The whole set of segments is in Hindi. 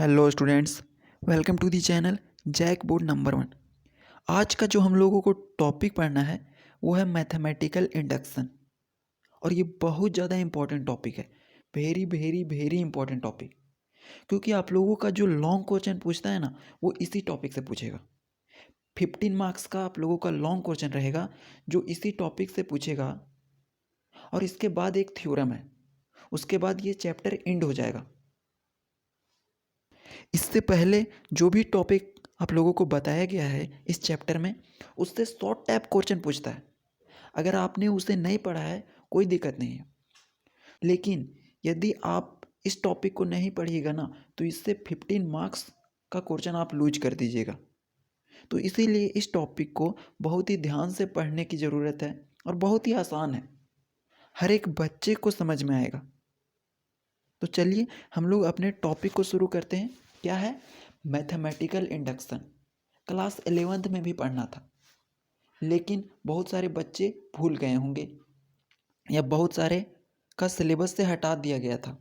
Hello students, welcome to the channel JAC board number 1। आज का जो हम लोगों को टॉपिक पढ़ना है वो है मैथमेटिकल इंडक्शन। और ये बहुत ज़्यादा इम्पोर्टेंट टॉपिक है, very very very important topic. क्योंकि आप लोगों का जो लॉन्ग क्वेश्चन पूछता है ना, वो इसी टॉपिक से पूछेगा। 15 मार्क्स का आप लोगों का लॉन्ग क्वेश्चन रहेगा जो इसी टॉपिक से पूछेगा। और इसके बाद एक थ्योरम है, उसके बाद ये चैप्टर एंड हो जाएगा। इससे पहले जो भी टॉपिक आप लोगों को बताया गया है इस चैप्टर में, उससे शॉर्ट टाइप क्वेश्चन पूछता है। अगर आपने उसे नहीं पढ़ा है कोई दिक्कत नहीं है, लेकिन यदि आप इस टॉपिक को नहीं पढ़िएगा ना तो इससे 15 मार्क्स का क्वेश्चन आप लूज कर दीजिएगा। तो इसीलिए इस टॉपिक को बहुत ही ध्यान से पढ़ने की ज़रूरत है और बहुत ही आसान है, हर एक बच्चे को समझ में आएगा। तो चलिए हम लोग अपने टॉपिक को शुरू करते हैं। क्या है? Mathematical induction. क्लास 11th में भी पढ़ना था, लेकिन बहुत सारे बच्चे भूल गए होंगे या बहुत सारे का सिलेबस से हटा दिया गया था।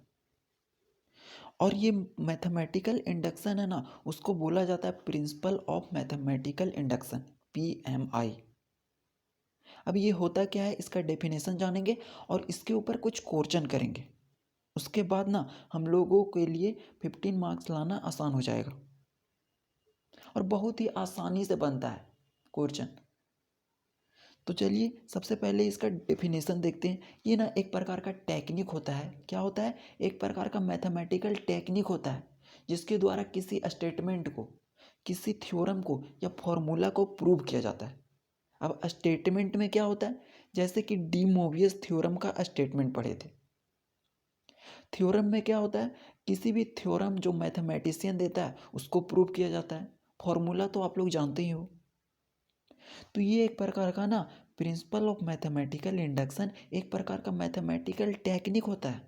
और ये मैथमेटिकल इंडक्शन है ना, उसको बोला जाता है principal of mathematical induction, PMI। अब ये होता क्या है, इसका डेफिनेशन जानेंगे और इसके ऊपर कुछ क्वेश्चन करेंगे। उसके बाद ना हम लोगों के लिए 15 मार्क्स लाना आसान हो जाएगा और बहुत ही आसानी से बनता है क्वेश्चन। तो चलिए सबसे पहले इसका डेफिनेशन देखते हैं। ये ना एक प्रकार का टेक्निक होता है। क्या होता है? एक प्रकार का मैथमेटिकल टेक्निक होता है जिसके द्वारा किसी स्टेटमेंट को, किसी थ्योरम को या फॉर्मूला को प्रूव किया जाता है। अब स्टेटमेंट में क्या होता है? जैसे कि डी मोवियस थ्योरम का स्टेटमेंट पढ़े थे। थ्योरम में क्या होता है? किसी भी थ्योरम जो मैथमेटिशियन देता है उसको प्रूव किया जाता है। फॉर्मूला तो आप लोग जानते ही हो। तो ये एक प्रकार का ना प्रिंसिपल ऑफ मैथमेटिकल इंडक्शन एक प्रकार का मैथमेटिकल टेक्निक होता है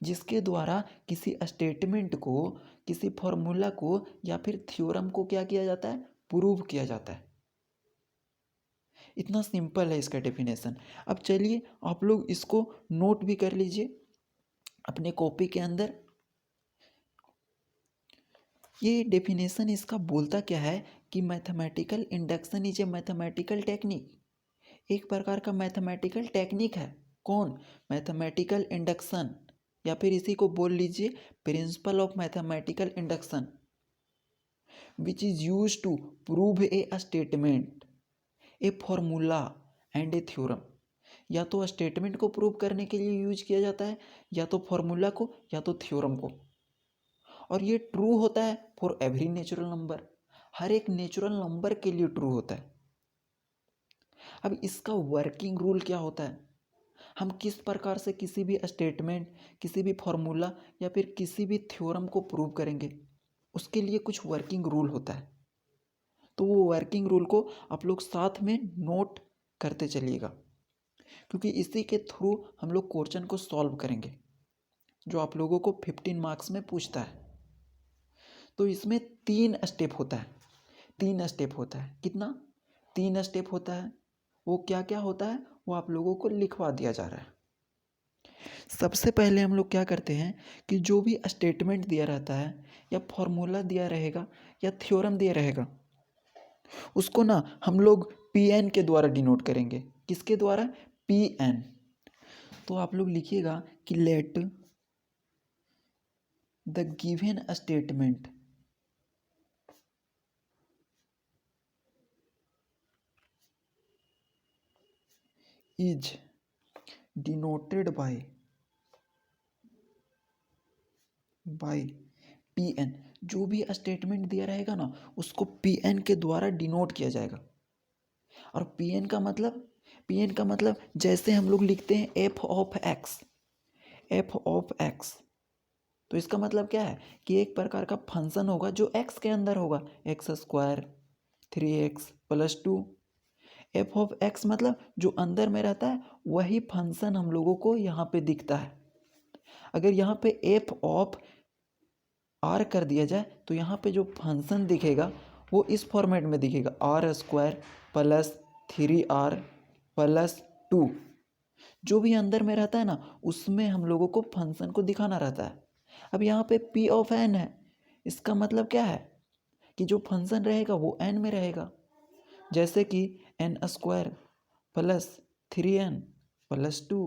जिसके द्वारा किसी स्टेटमेंट को, किसी फॉर्मूला को या फिर थ्योरम को क्या किया जाता है? प्रूव किया जाता है। इतना सिंपल है इसका डेफिनेशन। अब चलिए आप लोग इसको नोट भी कर लीजिए अपने कॉपी के अंदर। ये डेफिनेशन इसका बोलता क्या है कि mathematical induction is a mathematical technique. एक प्रकार का मैथमेटिकल टेक्निक है। कौन? मैथमेटिकल इंडक्शन, या फिर इसी को बोल लीजिए principle of mathematical induction, which is use to prove a statement, a formula and a theorem. या तो स्टेटमेंट को प्रूव करने के लिए यूज किया जाता है, या तो फॉर्मूला को, या तो थ्योरम को। और ये ट्रू होता है फॉर एवरी नेचुरल नंबर, हर एक नेचुरल नंबर के लिए ट्रू होता है। अब इसका वर्किंग रूल क्या होता है? हम किस प्रकार से किसी भी स्टेटमेंट, किसी भी फॉर्मूला या फिर किसी भी थ्योरम को प्रूव करेंगे, उसके लिए कुछ वर्किंग रूल होता है। तो वो वर्किंग रूल को आप लोग साथ में नोट करते चलिएगा, क्योंकि इसी के थ्रू हम लोग क्वेश्चन को सॉल्व करेंगे जो आप लोगों को 15 मार्क्स में पूछता है। तो इसमें 3 स्टेप होता है। 3 स्टेप होता है। कितना? 3 स्टेप होता है। वो क्या क्या होता है वो आप लोगों को लिखवा दिया जा रहा है। सबसे पहले हम लोग क्या करते हैं कि जो भी स्टेटमेंट दिया रहता है या फॉर्मूला दिया रहेगा या थ्योरम दिया रहेगा, उसको ना हम लोग PN के द्वारा डिनोट करेंगे। किसके द्वारा? PN। तो आप लोग लिखिएगा कि let the given statement is denoted by PN। जो भी स्टेटमेंट दिया रहेगा ना उसको PN के द्वारा डिनोट किया जाएगा। और PN का मतलब जैसे हम लोग लिखते हैं f ऑफ x। तो इसका मतलब क्या है कि एक प्रकार का फंक्शन होगा जो x के अंदर होगा, x² 3x + 2। f of x मतलब जो अंदर में रहता है वही फंक्शन हम लोगों को यहाँ पे दिखता है। अगर यहाँ पे f ऑफ r कर दिया जाए तो यहाँ पे जो फंक्शन दिखेगा वो इस फॉर्मेट में दिखेगा, r² + 3r + 2। जो भी अंदर में रहता है ना उसमें हम लोगों को फंक्शन को दिखाना रहता है। अब यहाँ पे P ऑफ n है, इसका मतलब क्या है कि जो फंक्शन रहेगा वो n में रहेगा, जैसे कि n² प्लस 3n प्लस 2,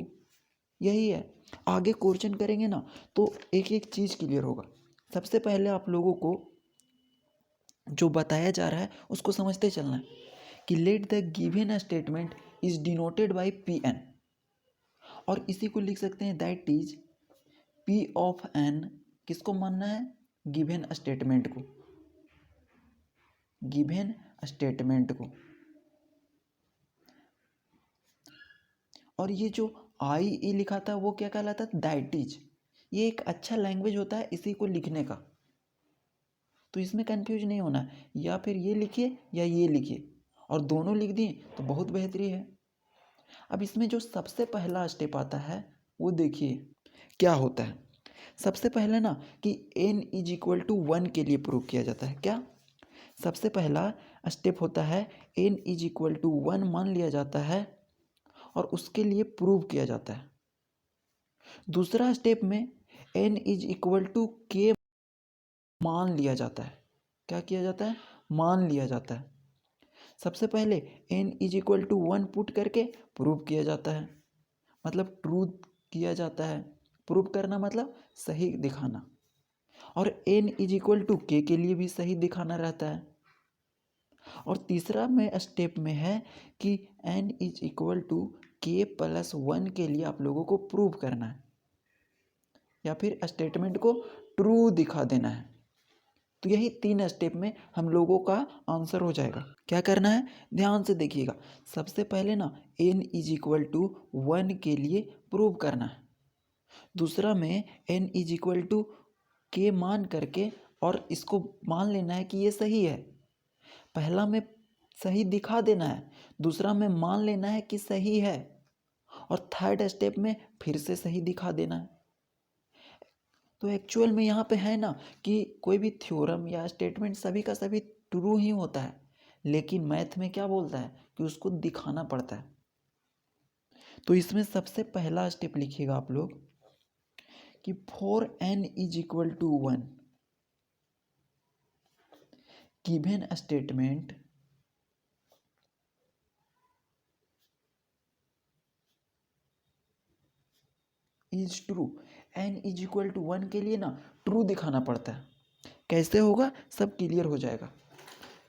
यही है। आगे क्वेश्चन करेंगे ना तो एक एक चीज़ क्लियर होगा। सबसे पहले आप लोगों को जो बताया जा रहा है उसको समझते चलना है कि let the given statement is denoted by Pn, और इसी को लिख सकते हैं that is P of n। किसको मानना है? गिवन स्टेटमेंट को, गिवन स्टेटमेंट को। और ये जो आई ई लिखा था वो क्या कहलाता है? That is. ये एक अच्छा लैंग्वेज होता है इसी को लिखने का, तो इसमें कंफ्यूज नहीं होना है। या फिर ये लिखिए या ये लिखिए, और दोनों लिख दिए तो बहुत बेहतरीन है। अब इसमें जो सबसे पहला स्टेप आता है वो देखिए क्या होता है। सबसे पहले ना कि n इज इक्वल टू 1 के लिए प्रूव किया जाता है। क्या सबसे पहला स्टेप होता है n इज इक्वल टू 1 मान लिया जाता है और उसके लिए प्रूव किया जाता है। दूसरा स्टेप में n is equal to k मान लिया जाता है। क्या किया जाता है? मान लिया जाता है। सबसे पहले n is equal to 1 put करके प्रूव किया जाता है, मतलब ट्रूथ किया जाता है। प्रूव करना मतलब सही दिखाना, और n is equal to k के लिए भी सही दिखाना रहता है। और तीसरा में स्टेप में है कि n is equal to k plus 1 के लिए आप लोगों को प्रूव करना है, या फिर स्टेटमेंट को ट्रू दिखा देना है। तो यही 3 स्टेप में हम लोगों का आंसर हो जाएगा। क्या करना है? ध्यान से देखिएगा। सबसे पहले ना n इज इक्वल टू 1 के लिए प्रूव करना है। दूसरा में n is equal to k मान करके और इसको मान लेना है कि ये सही है। पहला में सही दिखा देना है, दूसरा में मान लेना है कि सही है, और थर्ड स्टेप में फिर से सही दिखा देना है। तो एक्चुअल में यहाँ पे है ना कि कोई भी थ्योरम या स्टेटमेंट सभी का सभी ट्रू ही होता है, लेकिन मैथ में क्या बोलता है कि उसको दिखाना पड़ता है। तो इसमें सबसे पहला स्टेप लिखिएगा आप लोग कि for n is equal to 1 given statement is true. n is equal to 1 के लिए ना ट्रू दिखाना पड़ता है। कैसे होगा सब क्लियर हो जाएगा।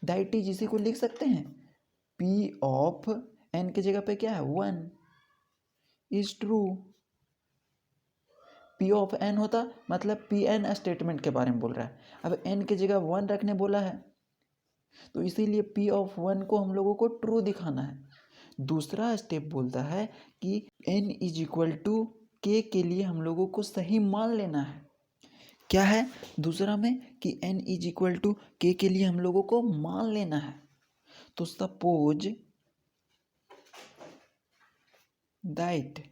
दैट इज इसी को लिख सकते हैं p ऑफ n की जगह पे क्या है? 1 is true. p of n होता मतलब Pn स्टेटमेंट के बारे में बोल रहा है। अब n की जगह 1 रखने बोला है, तो इसीलिए p ऑफ 1 को हम लोगों को ट्रू दिखाना है। दूसरा स्टेप बोलता है कि n is equal to k के लिए हम लोगों को सही मान लेना है। क्या है दूसरा में? कि n is equal to k के लिए हम लोगों को मान लेना है। तो सपोज दैट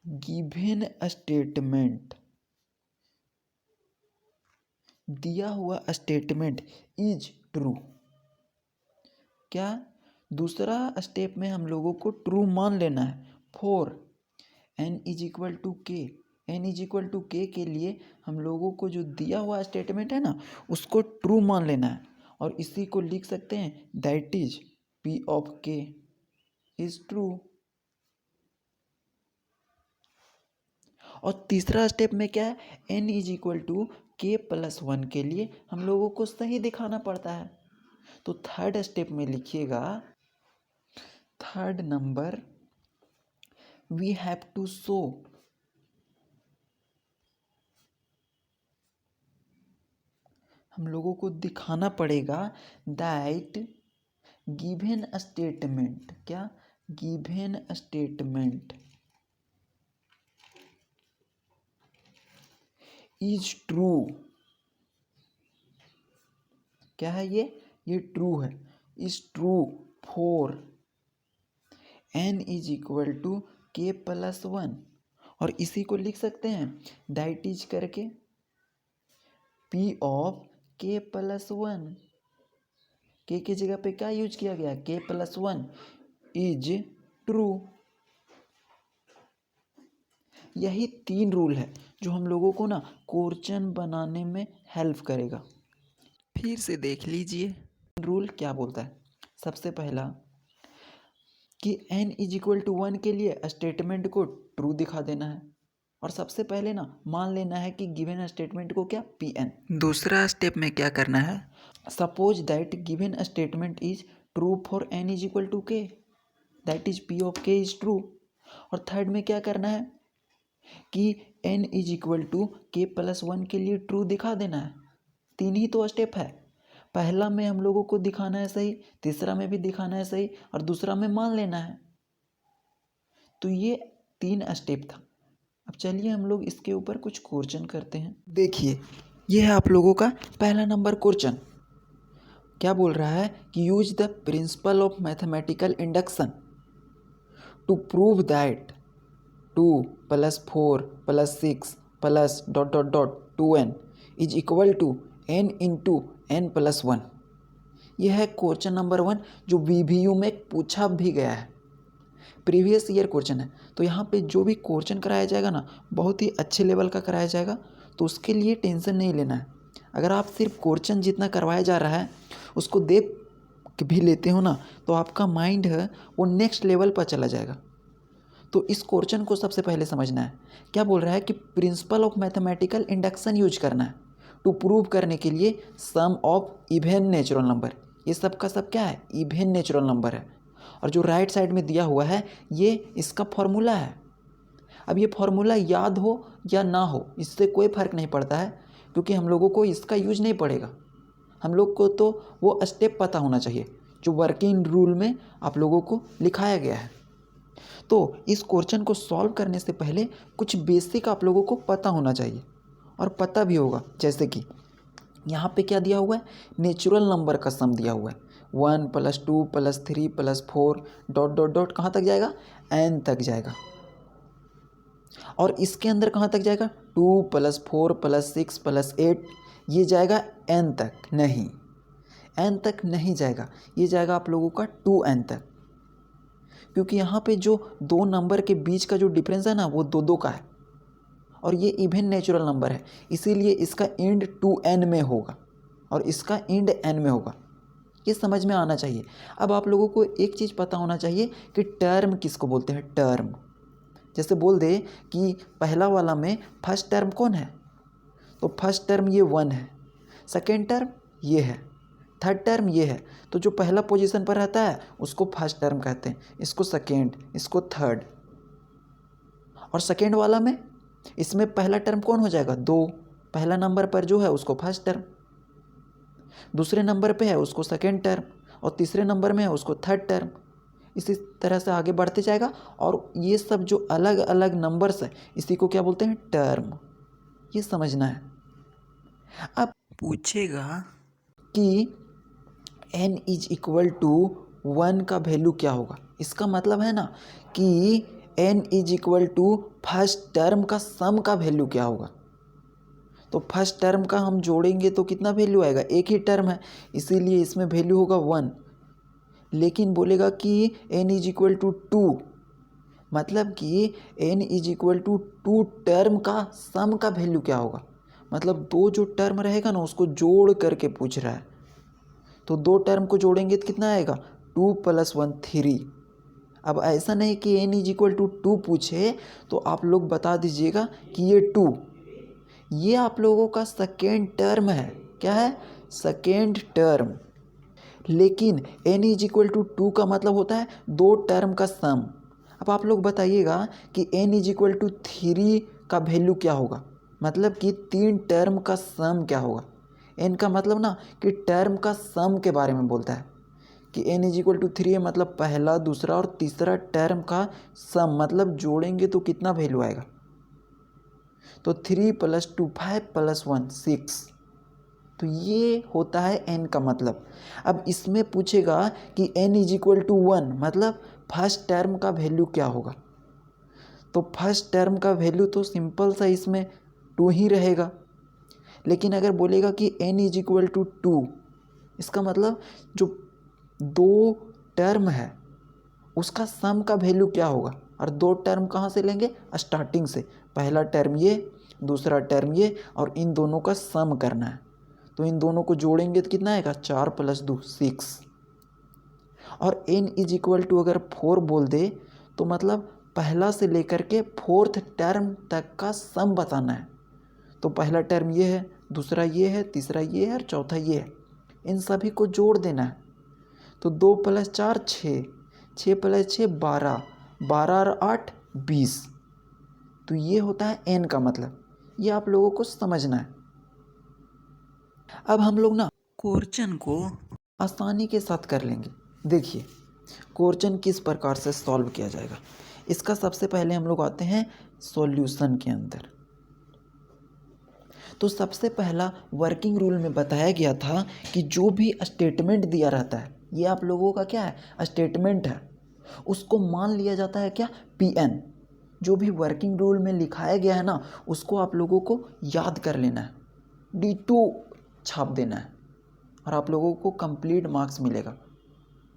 गिवन स्टेटमेंट, दिया हुआ स्टेटमेंट इज ट्रू। क्या दूसरा स्टेप में हम लोगों को ट्रू मान लेना है। For n is equal to k, n is equal to k के लिए हम लोगों को जो दिया हुआ स्टेटमेंट है ना उसको ट्रू मान लेना है, और इसी को लिख सकते हैं that is p of k is true. और तीसरा स्टेप में क्या है? n is equal to k plus 1 के लिए हम लोगों को सही दिखाना पड़ता है। तो थर्ड स्टेप में लिखिएगा, third number we have to show हम लोगों को दिखाना पड़ेगा दैट गिवन स्टेटमेंट, क्या गिवन स्टेटमेंट इज ट्रू। क्या है ये ट्रू है। Is true for n is equal to k plus 1, और इसी को लिख सकते हैं दैट इज करके p of k plus 1। k की जगह पे क्या यूज किया गया? k plus 1 is true. यही 3 रूल है जो हम लोगों को ना क्वेश्चन बनाने में हेल्प करेगा। फिर से देख लीजिए रूल क्या बोलता है। सबसे पहला कि n इज इक्वल टू 1 के लिए स्टेटमेंट को ट्रू दिखा देना है, और सबसे पहले ना मान लेना है कि गिवन स्टेटमेंट को क्या Pn। दूसरा स्टेप में क्या करना है, suppose that given statement is true for n is equal to k, that is P of k is true. और थर्ड में क्या करना है कि n is equal to k plus 1 के लिए ट्रू दिखा देना है। 3 ही तो स्टेप है, पहला में हम लोगों को दिखाना है सही, तीसरा में भी दिखाना है सही, और दूसरा में मान लेना है। तो ये 3 स्टेप था। अब चलिए हम लोग इसके ऊपर कुछ क्वेश्चन करते हैं। देखिए ये है आप लोगों का पहला नंबर क्वेश्चन। क्या बोल रहा है कि use the principle of mathematical induction to prove that 2 + 4 + 6 + ... 2n is equal to n into n + 1। यह है क्वेश्चन नंबर 1 जो VBU में पूछा भी गया है, प्रीवियस ईयर क्वेश्चन है। तो यहाँ पे जो भी क्वेश्चन कराया जाएगा ना बहुत ही अच्छे लेवल का कराया जाएगा, तो उसके लिए टेंशन नहीं लेना है। अगर आप सिर्फ क्वेश्चन जितना करवाया जा रहा है उसको देख भी लेते हो ना तो आपका माइंड है वो नेक्स्ट लेवल पर चला जाएगा। तो इस क्वेश्चन को सबसे पहले समझना है। क्या बोल रहा है कि principle of mathematical induction use करना है टू प्रूव करने के लिए सम ऑफ इवन नेचुरल नंबर। ये सब का सब क्या है, इवन नेचुरल नंबर है। और जो राइट साइड में दिया हुआ है ये इसका फॉर्मूला है। अब ये फॉर्मूला याद हो या ना हो इससे कोई फ़र्क नहीं पड़ता है, क्योंकि हम लोगों को इसका यूज नहीं पड़ेगा। हम लोग को तो वो स्टेप पता होना चाहिए जो वर्किंग रूल में आप लोगों को लिखाया गया है। तो इस क्वेश्चन को सॉल्व करने से पहले कुछ बेसिक आप लोगों को पता होना चाहिए, और पता भी होगा। जैसे कि यहाँ पे क्या दिया हुआ है, नेचुरल नंबर का सम दिया हुआ है 1 + 2 + 3 + 4 ... कहाँ तक जाएगा, n तक जाएगा। और इसके अंदर कहाँ तक जाएगा, 2 + 4 + 6 + 8, ये जाएगा n तक नहीं, n तक नहीं जाएगा, ये जाएगा आप लोगों का 2n तक, क्योंकि यहाँ पे जो दो नंबर के बीच का जो डिफरेंस है ना वो 2 का है, और ये इवन नेचुरल नंबर है, इसीलिए इसका एंड 2n में होगा और इसका एंड n में होगा। ये समझ में आना चाहिए। अब आप लोगों को एक चीज़ पता होना चाहिए कि टर्म किसको बोलते हैं। टर्म जैसे बोल दे कि पहला वाला में फर्स्ट टर्म कौन है, तो फर्स्ट टर्म ये 1 है, सेकेंड टर्म ये है, थर्ड टर्म ये है। तो जो पहला पोजीशन पर रहता है उसको फर्स्ट टर्म कहते हैं, इसको सेकेंड, इसको थर्ड। और सेकेंड वाला में इसमें पहला टर्म कौन हो जाएगा, 2, पहला नंबर पर जो है उसको फर्स्ट टर्म, दूसरे नंबर पे है उसको सेकेंड टर्म, और तीसरे नंबर में है उसको थर्ड टर्म। इसी तरह से आगे बढ़ते जाएगा। और ये सब जो अलग अलग नंबर्स है इसी को क्या बोलते हैं, टर्म। ये समझना है। अब पूछेगा कि n इज इक्वल टू 1 का वैल्यू क्या होगा। इसका मतलब है ना कि n is equal to first term का सम का वैल्यू क्या होगा। तो फर्स्ट टर्म का हम जोड़ेंगे तो कितना वैल्यू आएगा, एक ही टर्म है इसीलिए इसमें वैल्यू होगा 1। लेकिन बोलेगा कि n इज इक्वल टू 2, मतलब कि n is equal to 2 term का सम का वैल्यू क्या होगा। मतलब दो जो टर्म रहेगा ना उसको जोड़ करके पूछ रहा है। तो 2 टर्म को जोड़ेंगे तो कितना आएगा, 2 + 1 3। अब ऐसा नहीं कि n इज इक्वल टू 2 पूछे तो आप लोग बता दीजिएगा कि ये 2, ये आप लोगों का सेकेंड टर्म है। क्या है, सेकेंड टर्म। लेकिन n इज इक्वल टू 2 का मतलब होता है 2 टर्म का सम। अब आप लोग बताइएगा कि n इज इक्वल टू 3 का वैल्यू क्या होगा, मतलब कि 3 टर्म का सम क्या होगा। n का मतलब ना कि टर्म का सम के बारे में बोलता है कि n इज इक्वल टू 3 मतलब पहला, दूसरा और तीसरा टर्म का सम, मतलब जोड़ेंगे तो कितना वैल्यू आएगा। तो 3 + 2 5 + 1 6। तो ये होता है n का मतलब। अब इसमें पूछेगा कि n इज इक्वल टू 1 मतलब फर्स्ट टर्म का वैल्यू क्या होगा। तो फर्स्ट टर्म का वैल्यू तो सिंपल सा इसमें 2 ही रहेगा। लेकिन अगर बोलेगा कि n इज इक्वल टू 2, इसका मतलब जो 2 टर्म है उसका सम का वैल्यू क्या होगा। और 2 टर्म कहाँ से लेंगे, स्टार्टिंग से, पहला टर्म ये, दूसरा टर्म ये, और इन दोनों का सम करना है। तो इन दोनों को जोड़ेंगे तो कितना आएगा, 4 + 2 6। और n इज इक्वल टू अगर 4 बोल दे तो मतलब पहला से लेकर के फोर्थ टर्म तक का सम बताना है। तो पहला टर्म ये है, दूसरा ये है, तीसरा ये है और चौथा ये है। इन सभी को जोड़ देना है। तो 2 + 4 6, 6 + 6 12, 12 और 8 20। तो ये होता है n का मतलब। ये आप लोगों को समझना है। अब हम लोग ना क्वेश्चन को आसानी के साथ कर लेंगे। देखिए क्वेश्चन किस प्रकार से सॉल्व किया जाएगा। इसका सबसे पहले हम लोग आते हैं सॉल्यूशन के अंदर। तो सबसे पहला वर्किंग रूल में बताया गया था कि जो भी स्टेटमेंट दिया रहता है, ये आप लोगों का क्या है, स्टेटमेंट है, उसको मान लिया जाता है क्या, Pn। जो भी वर्किंग रूल में लिखाया गया है ना, उसको आप लोगों को याद कर लेना है, D2 छाप देना है और आप लोगों को कंप्लीट मार्क्स मिलेगा।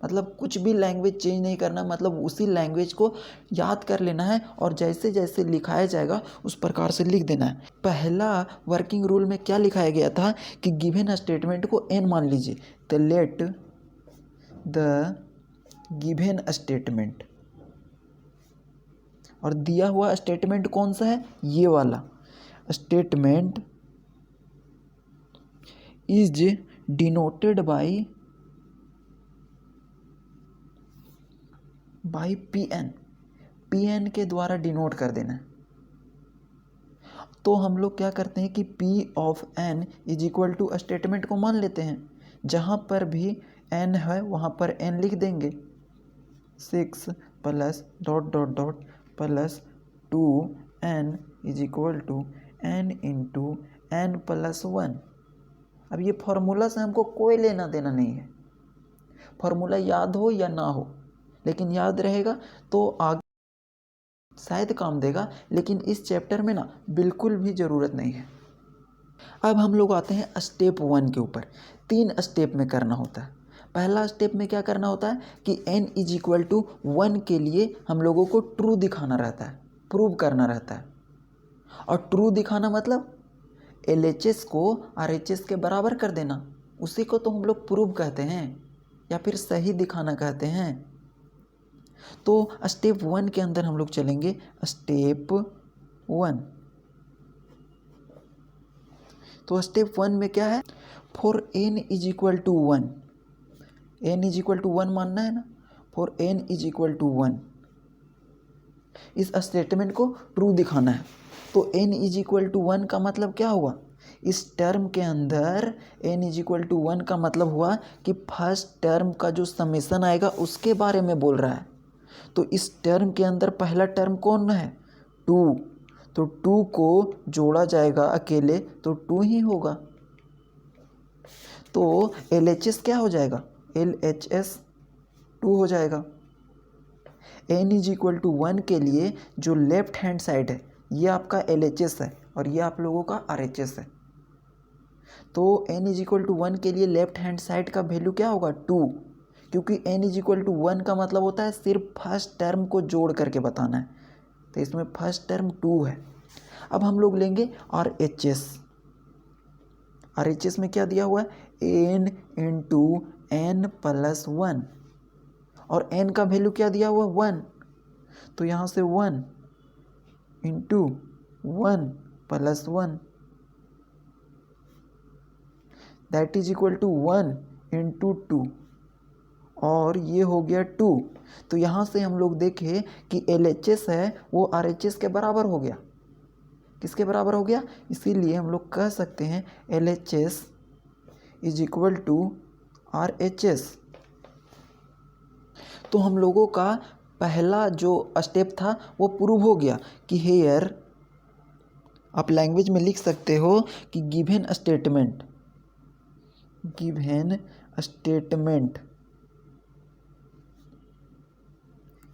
मतलब कुछ भी लैंग्वेज चेंज नहीं करना, मतलब उसी लैंग्वेज को याद कर लेना है और जैसे जैसे लिखाया जाएगा उस प्रकार से लिख देना है। पहला वर्किंग रूल में क्या लिखाया गया था कि गिवन स्टेटमेंट को n मान लीजिए, तो लेट द गिवन स्टेटमेंट, और दिया हुआ स्टेटमेंट कौन सा है, ये वाला statement is denoted by Pn। Pn के द्वारा डिनोट कर देना है। तो हम लोग क्या करते हैं कि P of n is equal to statement को मान लेते हैं, जहाँ पर भी n है वहाँ पर n लिख देंगे, 6 + ... +2n is equal to n into n + 1। अब ये फार्मूला से हमको कोई लेना देना नहीं है, फार्मूला याद हो या ना हो, लेकिन याद रहेगा तो आगे शायद काम देगा, लेकिन इस चैप्टर में ना बिल्कुल भी ज़रूरत नहीं है। अब हम लोग आते हैं स्टेप 1 के ऊपर। 3 स्टेप में करना होता है। पहला स्टेप में क्या करना होता है कि n इज इक्वल टू 1 के लिए हम लोगों को ट्रू दिखाना रहता है, प्रूव करना रहता है। और ट्रू दिखाना मतलब LHS को RHS के बराबर कर देना, उसी को तो हम लोग प्रूव कहते हैं या फिर सही दिखाना कहते हैं। तो स्टेप 1 के अंदर हम लोग चलेंगे, स्टेप 1। तो स्टेप 1 में क्या है, for n is equal to 1, n is equal to 1 मानना है ना, for n is equal to 1 इस स्टेटमेंट को ट्रू दिखाना है। तो n इज इक्वल टू 1 का मतलब क्या हुआ, इस टर्म के अंदर n इज इक्वल टू 1 का मतलब हुआ कि फर्स्ट टर्म का जो समेसन आएगा उसके बारे में बोल रहा है। तो इस टर्म के अंदर पहला टर्म कौन है, 2। तो 2 को जोड़ा जाएगा अकेले तो 2 ही होगा। तो LHS क्या हो जाएगा, LHS 2 हो जाएगा। n इज इक्वल टू 1 के लिए जो लेफ्ट हैंड साइड है ये आपका LHS है और ये आप लोगों का RHS है। तो n इज इक्वल टू 1 के लिए लेफ्ट हैंड साइड का वैल्यू क्या होगा, 2, क्योंकि n इज इक्वल टू 1 का मतलब होता है सिर्फ फर्स्ट टर्म को जोड़ करके बताना है। तो इसमें फर्स्ट टर्म 2 है। अब हम लोग लेंगे RHS। RHS में क्या दिया हुआ है, n इंटू n + 1, और n का वैल्यू क्या दिया हुआ है, 1। तो यहाँ से 1 into 1 + 1 that is equal to 1 into 2, और ये हो गया 2। तो यहाँ से हम लोग देखें कि LHS है वो RHS के बराबर हो गया। किसके बराबर हो गया, इसीलिए हम लोग कह सकते हैं LHS is equal to RHS। तो हम लोगों का पहला जो स्टेप था वो प्रूव हो गया कि हेयर, आप लैंग्वेज में लिख सकते हो कि गिवन स्टेटमेंट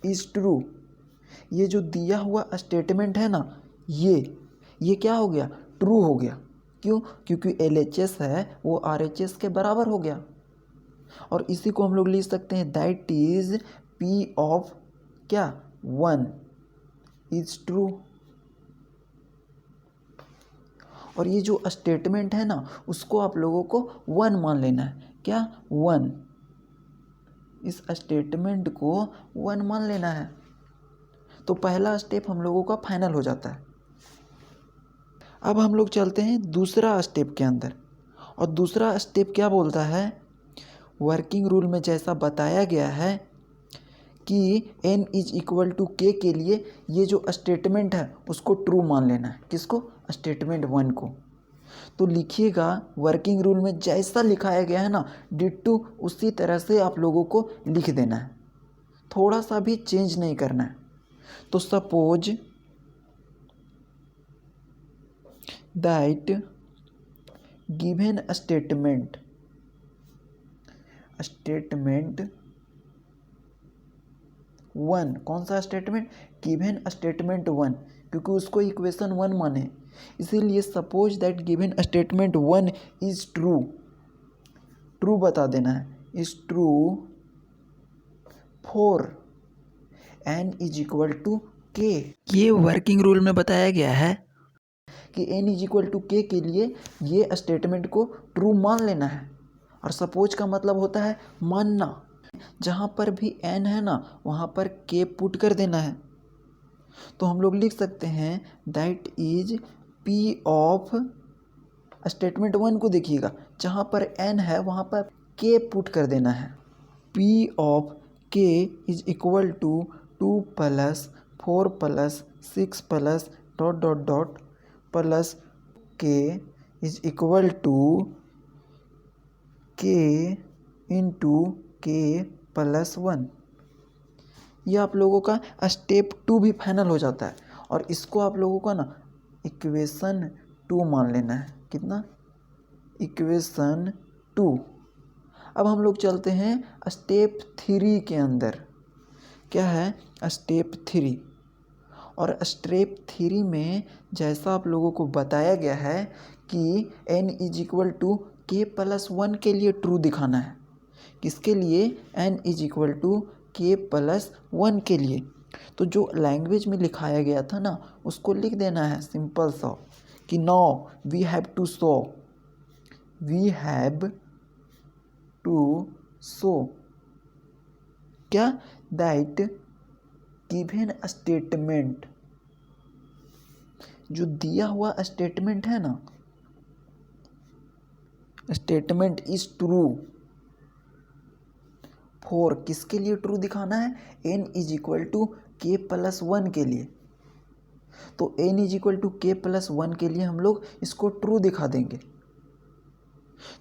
इज ट्रू। ये जो दिया हुआ स्टेटमेंट है ना, ये क्या हो गया, ट्रू हो गया। क्यों, क्योंकि LHS है वो RHS के बराबर हो गया। और इसी को हम लोग लिख सकते हैं दैट इज P ऑफ क्या, 1 इज ट्रू। और ये जो स्टेटमेंट है ना उसको आप लोगों को 1 मान लेना है। क्या 1, इस स्टेटमेंट को 1 मान लेना है। तो पहला स्टेप हम लोगों का फाइनल हो जाता है। अब हम लोग चलते हैं दूसरा स्टेप के अंदर, और दूसरा स्टेप क्या बोलता है, वर्किंग रूल में जैसा बताया गया है कि n is equal to k के लिए ये जो स्टेटमेंट है उसको ट्रू मान लेना है। किसको? स्टेटमेंट 1 को। तो लिखिएगा वर्किंग रूल में जैसा लिखाया गया है ना डिट्टू उसी तरह से आप लोगों को लिख देना है, थोड़ा सा भी चेंज नहीं करना है। तो सपोज दैट गिवन स्टेटमेंट 1, कौन सा स्टेटमेंट? गिवन स्टेटमेंट 1, क्योंकि उसको इक्वेशन 1 माने, इसीलिए suppose that given statement 1 is true बता देना है, is true for n is equal to k। ये वर्किंग रूल में बताया गया है कि n is equal to k के लिए ये स्टेटमेंट को ट्रू मान लेना है। और सपोज का मतलब होता है मानना, जहाँ पर भी n है ना वहाँ पर k पुट कर देना है। तो हम लोग लिख सकते हैं that is p of statement 1 को देखिएगा, जहाँ पर n है वहाँ पर k पुट कर देना है। p of k is equal to 2 plus 4 plus 6 plus dot dot dot plus k is equal to k into k plus 1। ये आप लोगों का स्टेप 2 भी फाइनल हो जाता है, और इसको आप लोगों का ना इक्वेशन 2 मान लेना है। कितना? इक्वेशन 2। अब हम लोग चलते हैं स्टेप 3 के अंदर। क्या है? स्टेप 3। और स्टेप 3 में जैसा आप लोगों को बताया गया है कि n is equal to k plus 1 के लिए ट्रू दिखाना है। किसके लिए? n is equal to k plus 1 के लिए। तो जो लैंग्वेज में लिखाया गया था ना उसको लिख देना है सिंपल सा कि now we have to show क्या? दैट गिवन स्टेटमेंट, जो दिया हुआ स्टेटमेंट है ना, स्टेटमेंट इज ट्रू फॉर, किसके लिए ट्रू दिखाना है? n is equal to k plus 1 के लिए। तो n is equal to k plus 1 के लिए हम लोग इसको ट्रू दिखा देंगे।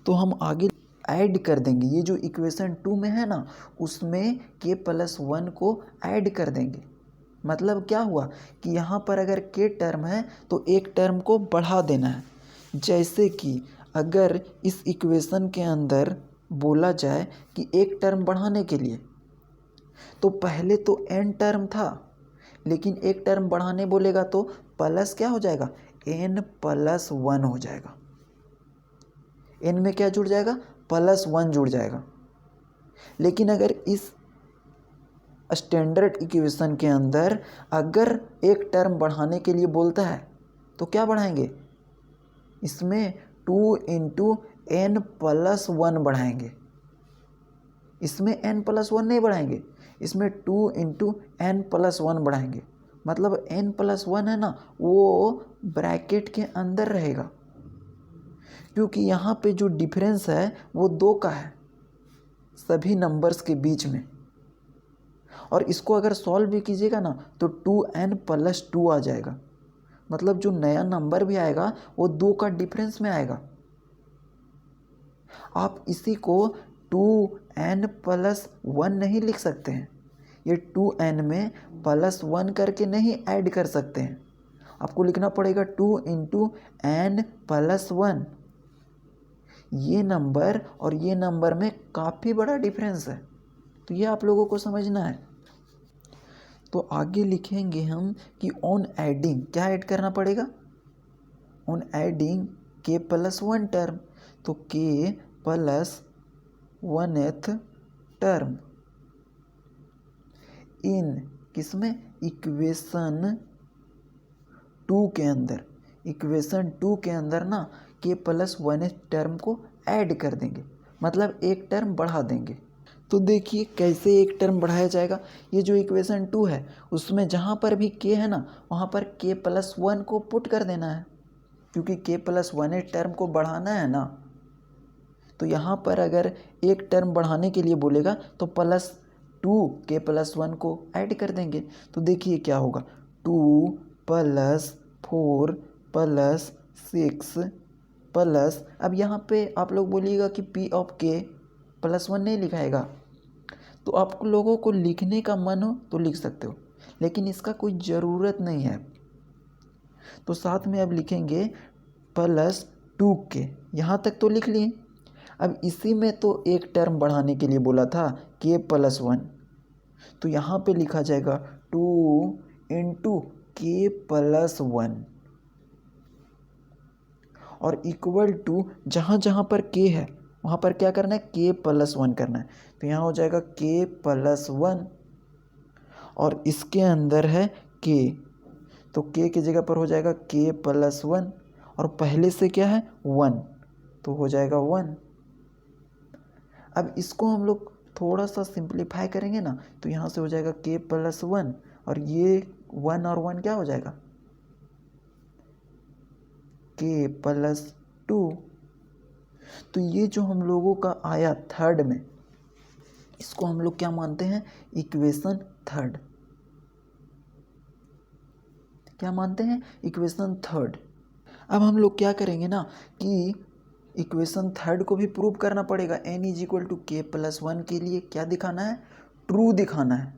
तो हम आगे ऐड कर देंगे, ये जो इक्वेशन 2 में है ना उसमें k प्लस 1 को ऐड कर देंगे। मतलब क्या हुआ कि यहाँ पर अगर k टर्म है तो एक टर्म को बढ़ा देना है। जैसे कि अगर इस इक्वेशन के अंदर बोला जाए कि एक टर्म बढ़ाने के लिए, तो पहले तो n टर्म था, लेकिन एक टर्म बढ़ाने बोलेगा तो प्लस क्या हो जाएगा? n प्लस 1 हो जाएगा। n में क्या जुड़ जाएगा? प्लस 1 जुड़ जाएगा। लेकिन अगर इस स्टैंडर्ड इक्वेशन के अंदर अगर एक टर्म बढ़ाने के लिए बोलता है तो क्या बढ़ाएंगे? इसमें 2 इंटू n प्लस 1 बढ़ाएंगे। इसमें n प्लस 1 नहीं बढ़ाएंगे, इसमें 2 इंटू n प्लस 1 बढ़ाएंगे। मतलब n प्लस 1 है ना वो ब्रैकेट के अंदर रहेगा, क्योंकि यहाँ पे जो डिफरेंस है वो 2 का है सभी नंबर्स के बीच में। और इसको अगर सॉल्व भी कीजिएगा ना तो 2n प्लस 2 आ जाएगा। मतलब जो नया नंबर भी आएगा वो 2 का डिफरेंस में आएगा। आप इसी को 2n प्लस 1 नहीं लिख सकते हैं, ये 2n में प्लस 1 करके नहीं ऐड कर सकते हैं। आपको लिखना पड़ेगा 2 इंटू n प्लस 1। ये नंबर और ये नंबर में काफ़ी बड़ा डिफरेंस है, तो ये आप लोगों को समझना है। तो आगे लिखेंगे हम कि ऑन एडिंग क्या ऐड करना पड़ेगा? On adding k plus 1 term, तो k plus 1th term in किसमें? इक्वेशन 2 के अंदर। इक्वेशन 2 के अंदर ना k प्लस 1 टर्म को ऐड कर देंगे, मतलब एक टर्म बढ़ा देंगे। तो देखिए कैसे एक टर्म बढ़ाया जाएगा। ये जो इक्वेशन 2 है उसमें जहाँ पर भी k है ना वहाँ पर k प्लस 1 को पुट कर देना है, क्योंकि k प्लस 1 टर्म को बढ़ाना है ना। तो यहाँ पर अगर एक टर्म बढ़ाने के लिए बोलेगा तो प्लस 2 k प्लस 1 को ऐड कर देंगे। तो देखिए क्या होगा, 2 प्लस 4 प्लस 6 प्लस, अब यहाँ पे आप लोग बोलिएगा कि p ऑफ k प्लस 1 नहीं लिखाएगा, तो आप लोगों को लिखने का मन हो तो लिख सकते हो, लेकिन इसका कोई ज़रूरत नहीं है। तो साथ में अब लिखेंगे प्लस 2k, यहाँ तक तो लिख लिए। अब इसी में तो एक टर्म बढ़ाने के लिए बोला था k प्लस 1, तो यहाँ पे लिखा जाएगा 2 इंटू k प्लस 1 और इक्वल टू जहाँ जहाँ पर k है वहाँ पर क्या करना है, k प्लस 1 करना है। तो यहाँ हो जाएगा k प्लस 1 और इसके अंदर है k, तो k की जगह पर हो जाएगा k प्लस 1 और पहले से क्या है 1, तो हो जाएगा 1। अब इसको हम लोग थोड़ा सा सिंप्लीफाई करेंगे ना, तो यहाँ से हो जाएगा k प्लस 1 और ये 1 और 1 क्या हो जाएगा, k प्लस 2। तो ये जो हम लोगों का आया थर्ड में, इसको हम लोग क्या मानते हैं, इक्वेशन थर्ड। क्या मानते हैं, इक्वेशन थर्ड। अब हम लोग क्या करेंगे ना कि इक्वेशन थर्ड को भी प्रूव करना पड़ेगा। n is equal to k plus 1 के लिए क्या दिखाना है, ट्रू दिखाना है।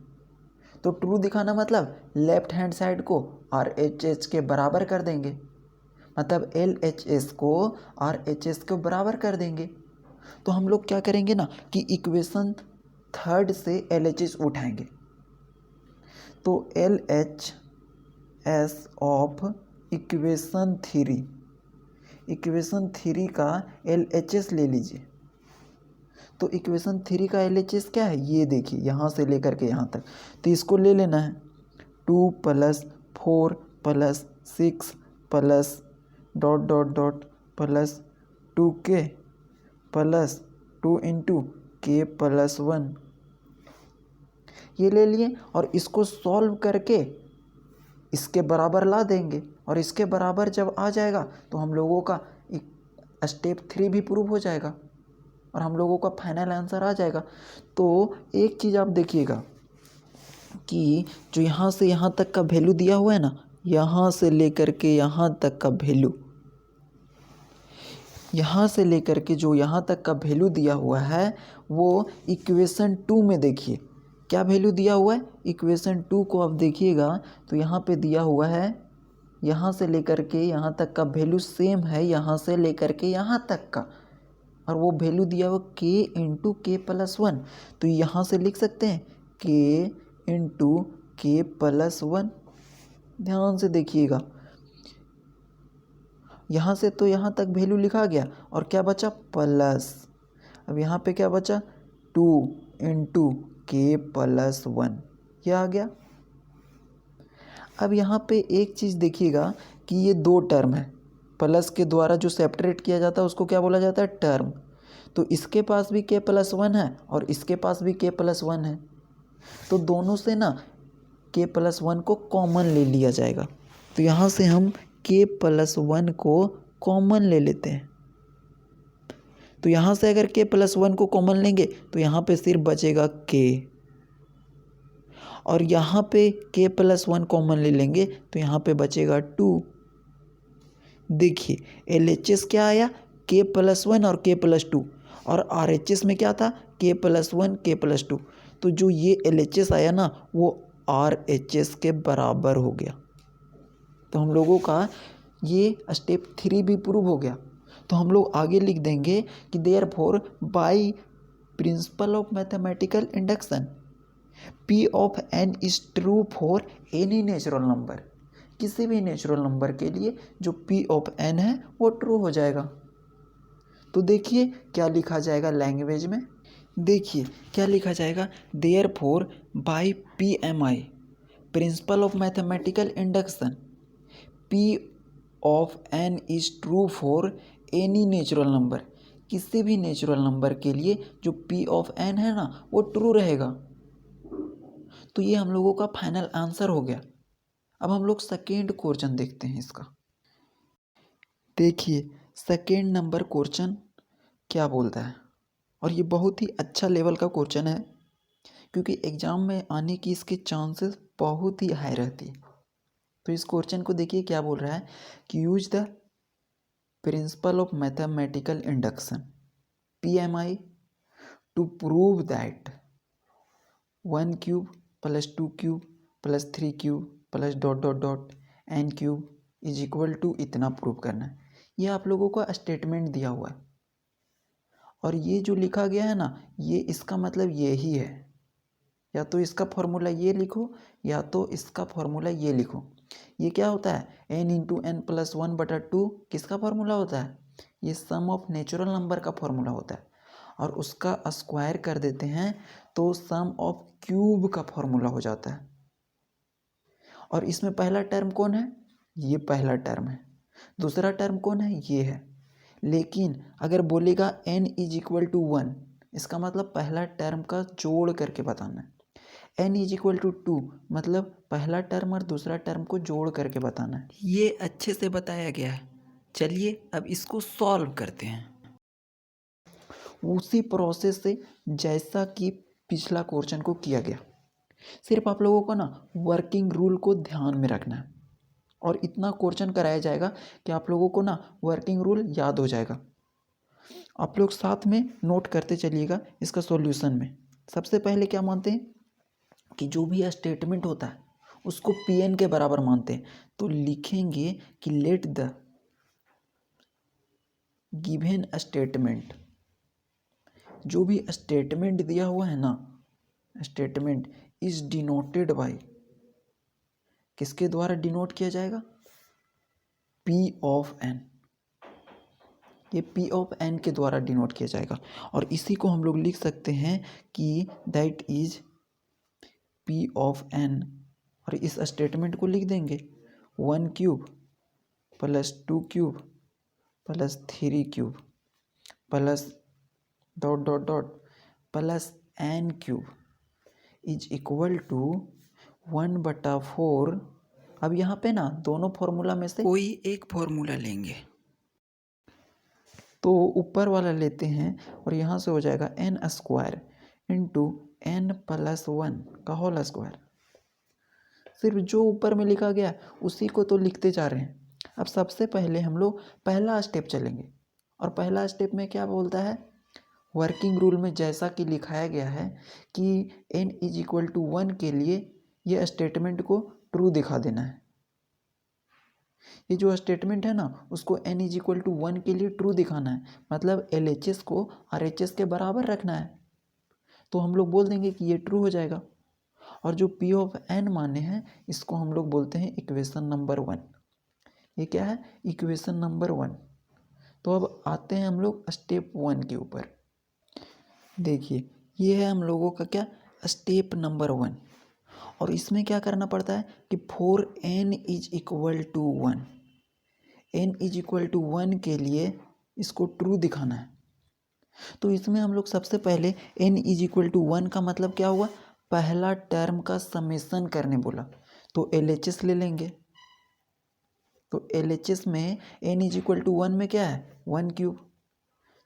तो ट्रू दिखाना मतलब लेफ्ट हैंड साइड को RHS के बराबर कर देंगे, मतलब LHS को RHS के बराबर कर देंगे। तो हम लोग क्या करेंगे ना कि इक्वेशन थर्ड से LHS उठाएंगे, तो LHS ऑफ इक्वेशन थ्री का LHS ले लीजिए। तो इक्वेशन 3 का LHS क्या है, ये देखिए यहाँ से लेकर के यहाँ तक, तो इसको ले लेना है 2 plus 4 plus 6 plus dot dot dot plus 2k plus 2 into k plus 1, ये ले लिए और इसको सॉल्व करके इसके बराबर ला देंगे। और इसके बराबर जब आ जाएगा तो हम लोगों का स्टेप 3 भी प्रूव हो जाएगा और हम लोगों का फाइनल आंसर आ जाएगा। तो एक चीज़ आप देखिएगा कि जो यहाँ से यहाँ तक का वैल्यू दिया हुआ है ना, यहाँ से लेकर के यहाँ तक का वैल्यू, यहाँ से लेकर के जो यहाँ तक का वैल्यू दिया हुआ है वो इक्वेशन 2 में देखिए क्या वैल्यू दिया हुआ है। इक्वेशन 2 को आप देखिएगा तो यहाँ पे दिया हुआ है, यहाँ से लेकर के यहाँ तक का वैल्यू सेम है यहाँ से लेकर के यहाँ तक का, और वो वैल्यू दिया हुआ k इंटू के प्लस 1। तो यहाँ से लिख सकते हैं k इंटू के प्लस 1। ध्यान से देखिएगा, यहाँ से तो यहाँ तक वैल्यू लिखा गया और क्या बचा प्लस। अब यहाँ पे क्या बचा 2 इंटू के प्लस 1, ये आ गया। अब यहाँ पे एक चीज़ देखिएगा कि ये दो टर्म है, प्लस के द्वारा जो सेपरेट किया जाता है उसको क्या बोला जाता है, टर्म। तो इसके पास भी k प्लस 1 है और इसके पास भी k प्लस 1 है, तो दोनों से ना k प्लस 1 को कॉमन ले लिया जाएगा। तो यहाँ से हम k प्लस 1 को कॉमन ले लेते हैं। तो यहाँ से अगर k प्लस 1 को कॉमन लेंगे तो यहाँ पे सिर्फ बचेगा k, और यहाँ पे k प्लस 1 कॉमन ले लेंगे तो यहाँ पे बचेगा 2। देखिए LHS क्या आया, k प्लस 1 और k प्लस 2, और RHS में क्या था k प्लस 1 k प्लस 2। तो जो ये LHS आया ना वो RHS के बराबर हो गया। तो हम लोगों का ये स्टेप 3 भी प्रूव हो गया। तो हम लोग आगे लिख देंगे कि therefore by principle of mathematical induction P of n is true for any natural number. किसी भी नेचुरल नंबर के लिए जो P ऑफ n है वो ट्रू हो जाएगा। तो देखिए क्या लिखा जाएगा लैंग्वेज में, देखिए क्या लिखा जाएगा, therefore by PMI principle of mathematical induction P of n is true for any natural number, किसी भी नेचुरल नंबर के लिए जो पी ऑफ एन है ना वो ट्रू रहेगा। तो ये हम लोगों का फाइनल आंसर हो गया। अब हम लोग सेकेंड क्वेश्चन देखते हैं इसका। देखिए सेकेंड नंबर क्वेश्चन क्या बोलता है, और ये बहुत ही अच्छा लेवल का क्वेश्चन है क्योंकि एग्ज़ाम में आने की इसके चांसेस बहुत ही हाई रहती है। तो इस क्वेश्चन को देखिए क्या बोल रहा है कि use the principle of mathematical induction PMI to prove that 1 cube plus 2 cube plus 3 cube plus dot dot dot n cube is equal to इतना प्रूव करना है। ये आप लोगों का स्टेटमेंट दिया हुआ है और ये जो लिखा गया है ना ये इसका मतलब ये ही है, या तो इसका फॉर्मूला ये लिखो या तो इसका फॉर्मूला ये लिखो। ये क्या होता है n इंटू एन प्लस 1/2 किसका फॉर्मूला होता है, ये सम ऑफ नेचुरल नंबर का फॉर्मूला होता है और उसका स्क्वायर कर देते हैं तो सम ऑफ क्यूब का फॉर्मूला हो जाता है। और इसमें पहला टर्म कौन है, ये पहला टर्म है, दूसरा टर्म कौन है, ये है। लेकिन अगर बोलेगा n इज इक्वल टू 1 इसका मतलब पहला टर्म का जोड़ करके बताना है। n इज इक्वल टू 2 मतलब पहला टर्म और दूसरा टर्म को जोड़ करके बताना है। ये अच्छे से बताया गया है। चलिए अब इसको सॉल्व करते हैं उसी प्रोसेस से जैसा कि पिछला क्वेश्चन को किया गया। सिर्फ आप लोगों को ना वर्किंग रूल को ध्यान में रखना है और इतना क्वेश्चन कराया जाएगा कि आप लोगों को ना वर्किंग रूल याद हो जाएगा। आप लोग साथ में नोट करते चलिएगा इसका सॉल्यूशन में। सबसे पहले क्या मानते हैं कि जो भी स्टेटमेंट होता है उसको PN के बराबर मानते हैं। तो लिखेंगे कि लेट द गिवन स्टेटमेंट, जो भी स्टेटमेंट दिया हुआ है ना स्टेटमेंट इज डिनोटेड बाय, किसके द्वारा डिनोट किया जाएगा, P ऑफ n। ये P ऑफ n के द्वारा डिनोट किया जाएगा और इसी को हम लोग लिख सकते हैं कि that is P of n। और इस स्टेटमेंट को लिख देंगे 1 cube plus 2 cube plus 3 cube plus dot dot dot plus n cube is equal to 1/4। अब यहाँ पे ना दोनों फॉर्मूला में से कोई एक फॉर्मूला लेंगे, तो ऊपर वाला लेते हैं और यहाँ से हो जाएगा n square into n plus 1 का होल स्क्वायर। सिर्फ जो ऊपर में लिखा गया उसी को तो लिखते जा रहे हैं। अब सबसे पहले हम लोग पहला स्टेप चलेंगे और पहला स्टेप में क्या बोलता है, वर्किंग रूल में जैसा कि लिखाया गया है कि n इज इक्वल टू 1 के लिए ये स्टेटमेंट को ट्रू दिखा देना है। ये जो स्टेटमेंट है ना उसको n इज इक्वल टू 1 के लिए ट्रू दिखाना है, मतलब LHS को RHS के बराबर रखना है। तो हम लोग बोल देंगे कि ये ट्रू हो जाएगा। और जो P ऑफ n माने हैं इसको हम लोग बोलते हैं इक्वेशन नंबर 1। ये क्या है, इक्वेशन नंबर 1। तो अब आते हैं हम लोग स्टेप 1 के ऊपर। देखिए ये है हम लोगों का क्या, स्टेप नंबर 1। और इसमें क्या करना पड़ता है कि for n is equal to 1, n is equal to 1 के लिए इसको ट्रू दिखाना है। तो इसमें हम लोग सबसे पहले n इज इक्वल टू 1 का मतलब क्या हुआ, पहला टर्म का समेसन करने बोला, तो LHS ले लेंगे। तो LHS में n इज इक्वल टू 1 में क्या है 1 क्यूब,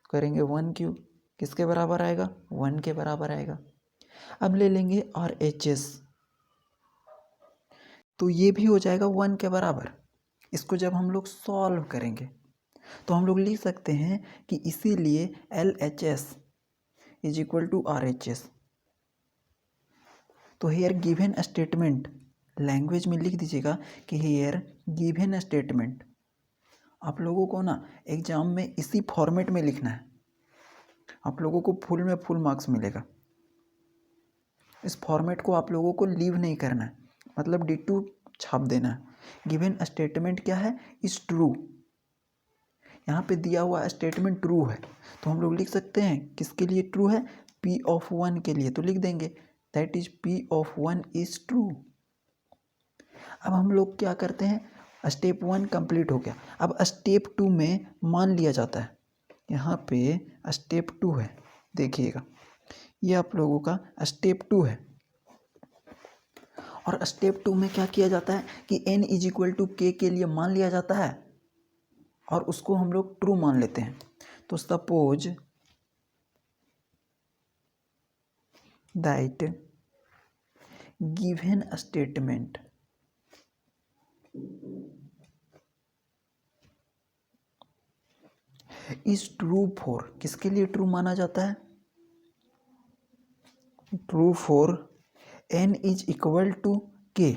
करेंगे 1 क्यूब किसके बराबर आएगा 1 के बराबर आएगा। अब ले लेंगे RHS, तो ये भी हो जाएगा 1 के बराबर। इसको जब हम लोग सॉल्व करेंगे तो हम लोग लिख सकते हैं कि इसीलिए LHS is equal to RHS। तो हेयर गिवन स्टेटमेंट लैंग्वेज में लिख दीजिएगा कि हेयर गिवन स्टेटमेंट। आप लोगों को ना एग्जाम में इसी फॉर्मेट में लिखना है, आप लोगों को फुल में फुल मार्क्स मिलेगा। इस फॉर्मेट को आप लोगों को लीव नहीं करना है, मतलब D2 छाप देना है। गिवन स्टेटमेंट क्या है, इज ट्रू। यहाँ पे दिया हुआ स्टेटमेंट ट्रू है तो हम लोग लिख सकते हैं किसके लिए ट्रू है, P ऑफ 1 के लिए। तो लिख देंगे that is P of 1 is true. अब हम लोग क्या करते हैं, स्टेप 1 कंप्लीट हो गया। अब स्टेप 2 में मान लिया जाता है, यहाँ पे स्टेप 2 है, देखिएगा ये आप लोगों का स्टेप 2 है। और स्टेप 2 में क्या किया जाता है कि n is equal to k के लिए मान लिया जाता है और उसको हम लोग ट्रू मान लेते हैं। तो suppose that given statement is true for, किसके लिए ट्रू माना जाता है, true for n is equal to k.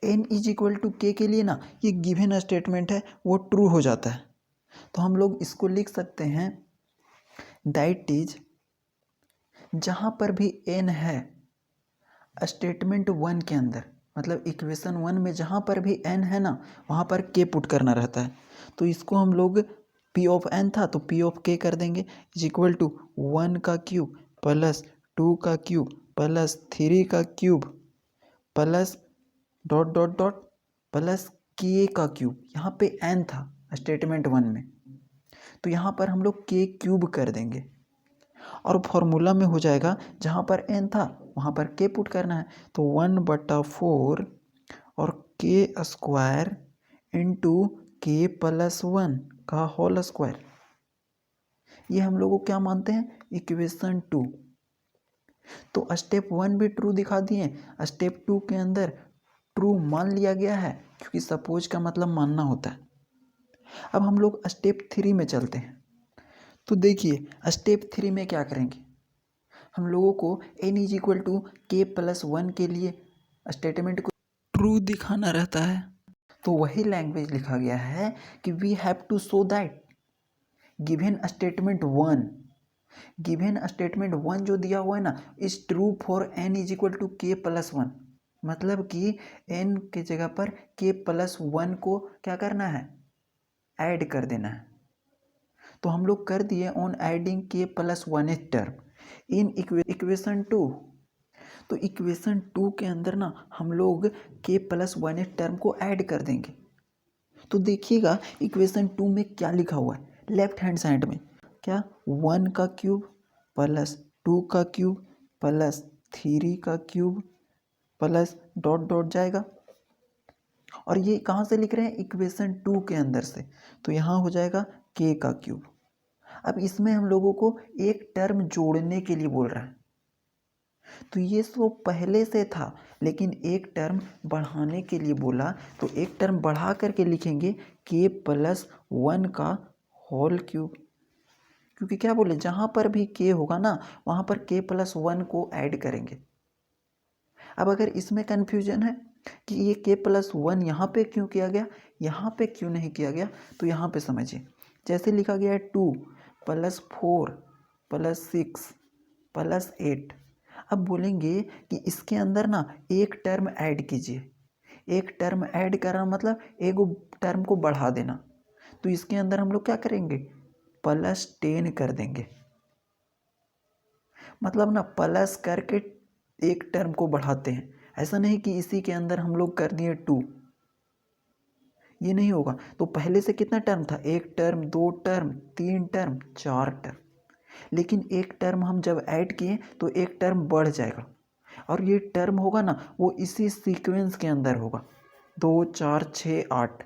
n is equal to के लिए ना ये गिवन स्टेटमेंट है वो ट्रू हो जाता है। तो हम लोग इसको लिख सकते हैं दैट इज, जहाँ पर भी n है स्टेटमेंट 1 के अंदर, मतलब इक्वेशन 1 में जहाँ पर भी n है ना वहाँ पर k पुट करना रहता है। तो इसको हम लोग p ऑफ n था तो p ऑफ k कर देंगे इज इक्वल टू 1 का क्यूब प्लस 2 का क्यूब प्लस 3 का cube plus dot dot dot plus k का क्यूब। यहाँ पे n था स्टेटमेंट 1 में तो यहाँ पर हम लोग k क्यूब कर देंगे और फॉर्मूला में हो जाएगा जहाँ पर n था वहाँ पर k पुट करना है तो 1/4 और k square into k plus 1 का होल स्क्वायर। ये हम लोगों को क्या मानते हैं, इक्वेशन 2। तो स्टेप 1 भी ट्रू दिखा दिए, स्टेप 2 के अंदर ट्रू मान लिया गया है क्योंकि सपोज का मतलब मानना होता है। अब हम लोग स्टेप 3 में चलते हैं। तो देखिए स्टेप 3 में क्या करेंगे, हम लोगों को n is equal to k plus 1 के लिए स्टेटमेंट को ट्रू दिखाना रहता है। तो वही लैंग्वेज लिखा गया है कि we have to show that given statement 1, given statement 1 जो दिया हुआ है ना is true for n is equal to k plus 1, मतलब कि n के जगह पर k प्लस 1 को क्या करना है, ऐड कर देना है। तो हम लोग कर दिए ऑन एडिंग के प्लस 1 टर्म इन इक्वेशन 2। तो इक्वेशन 2 के अंदर ना हम लोग के प्लस 1 टर्म को ऐड कर देंगे। तो देखिएगा इक्वेशन 2 में क्या लिखा हुआ है, लेफ्ट हैंड साइड में क्या 1 का क्यूब प्लस 2 का क्यूब प्लस 3 का क्यूब प्लस डॉट डॉट जाएगा। और ये कहाँ से लिख रहे हैं, इक्वेशन 2 के अंदर से, तो यहाँ हो जाएगा k का क्यूब। अब इसमें हम लोगों को एक टर्म जोड़ने के लिए बोल रहा है, तो ये तो पहले से था लेकिन एक टर्म बढ़ाने के लिए बोला, तो एक टर्म बढ़ा करके लिखेंगे k प्लस 1 का होल क्यूब, क्योंकि क्या बोले जहाँ पर भी k होगा ना वहाँ पर k प्लस 1 को ऐड करेंगे। अब अगर इसमें कन्फ्यूजन है कि ये k प्लस 1 यहाँ पे क्यों किया गया, यहाँ पे क्यों नहीं किया गया, तो यहाँ पे समझिए जैसे लिखा गया है 2 प्लस 4 प्लस 6 प्लस 8। अब बोलेंगे कि इसके अंदर ना एक टर्म ऐड कीजिए, एक टर्म ऐड करना मतलब एक टर्म को बढ़ा देना। तो इसके अंदर हम लोग क्या करेंगे, प्लस 10 कर देंगे, मतलब ना प्लस करके एक टर्म को बढ़ाते हैं। ऐसा नहीं कि इसी के अंदर हम लोग कर दिए 2, ये नहीं होगा। तो पहले से कितना टर्म था, एक टर्म, 2 टर्म, 3 टर्म, 4 टर्म, लेकिन एक टर्म हम जब ऐड किए तो एक टर्म बढ़ जाएगा और ये टर्म होगा ना वो इसी सीक्वेंस के अंदर होगा, 2 4 6 8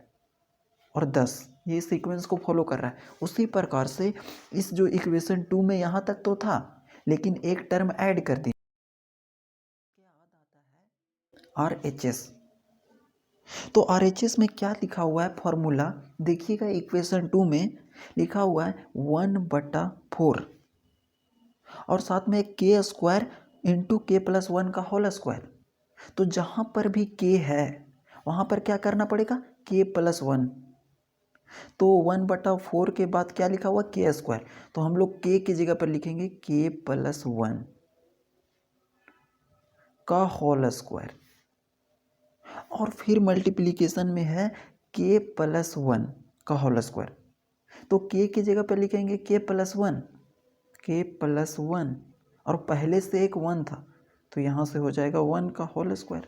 और 10, ये सीक्वेंस को फॉलो कर रहा है। उसी प्रकार से इस जो इक्वेशन 2 में यहाँ तक तो था लेकिन एक टर्म ऐड कर दी, RHS। तो RHS में क्या लिखा हुआ है फॉर्मूला, देखिएगा इक्वेशन 2 में लिखा हुआ है 1/4 और साथ में k स्क्वायर इंटू के प्लस 1 का होल स्क्वायर। तो जहाँ पर भी k है वहाँ पर क्या करना पड़ेगा, k प्लस 1। तो 1/4 के बाद क्या लिखा हुआ, k स्क्वायर, तो हम लोग k की जगह पर लिखेंगे k प्लस 1 का होल स्क्वायर और फिर मल्टीप्लिकेशन में है k प्लस 1 का होल स्क्वायर। तो k की जगह पर लिखेंगे k प्लस 1, k प्लस 1 और पहले से एक 1 था तो यहाँ से हो जाएगा 1 का होल स्क्वायर।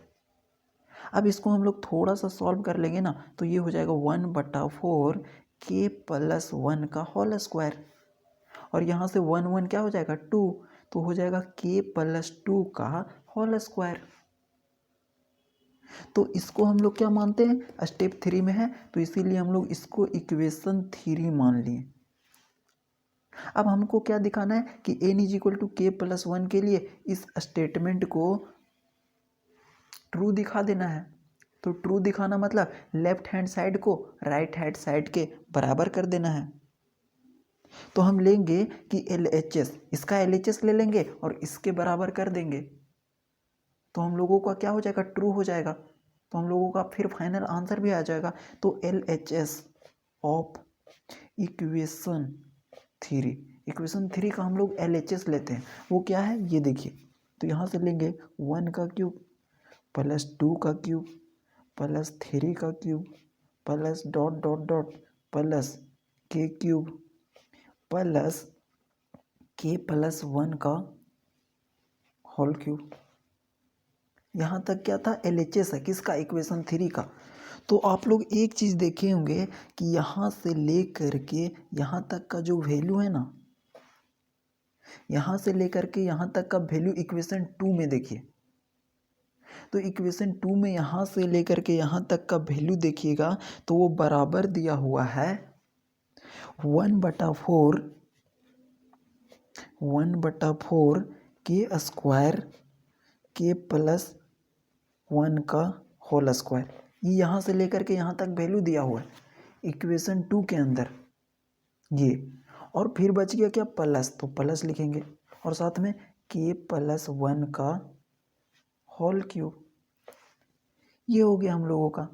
अब इसको हम लोग थोड़ा सा सॉल्व कर लेंगे ना, तो ये हो जाएगा 1/4 के प्लस 1 का होल स्क्वायर, और यहाँ से 1 1 क्या हो जाएगा 2, तो हो जाएगा के प्लस 2 का होल स्क्वायर। तो इसको हम लोग क्या मानते हैं, स्टेप 3 में है, तो इसीलिए हम लोग इसको इक्वेशन 3 मान लिए। अब हमको क्या दिखाना है कि n is equal to k plus 1 के लिए इस स्टेटमेंट को ट्रू दिखा देना है। तो ट्रू दिखाना मतलब लेफ्ट हैंड साइड को राइट हैंड साइड के बराबर कर देना है। तो हम लेंगे कि LHS, इसका LHS ले लेंगे और इसके बराबर कर देंगे, तो हम लोगों का क्या हो जाएगा, ट्रू हो जाएगा। तो हम लोगों का फिर फाइनल आंसर भी आ जाएगा। तो LHS ऑफ इक्वेशन 3, इक्वेशन 3 का हम लोग LHS लेते हैं, वो क्या है ये देखिए। तो यहाँ से लेंगे 1 का क्यूब प्लस 2 का क्यूब प्लस 3 का cube plus dot dot dot plus के क्यूब प्लस के प्लस 1 का होल क्यूब। यहाँ तक क्या था, LHS है किसका, इक्वेशन 3 का। तो आप लोग एक चीज़ देखे होंगे कि यहाँ से लेकर के यहाँ तक का जो वैल्यू है ना, यहाँ से लेकर के यहाँ तक का वैल्यू इक्वेशन 2 में देखिए। तो इक्वेशन 2 में यहाँ से लेकर के यहाँ तक का वैल्यू देखिएगा, तो वो बराबर दिया हुआ है 1/4 के स्क्वायर के प्लस 1 का होल स्क्वायर। ये यहाँ से लेकर के यहाँ तक वैल्यू दिया हुआ है इक्वेशन 2 के अंदर ये। और फिर बच गया क्या, प्लस, तो प्लस लिखेंगे और साथ में के प्लस 1 का होल क्यूब। ये हो गया हम लोगों का।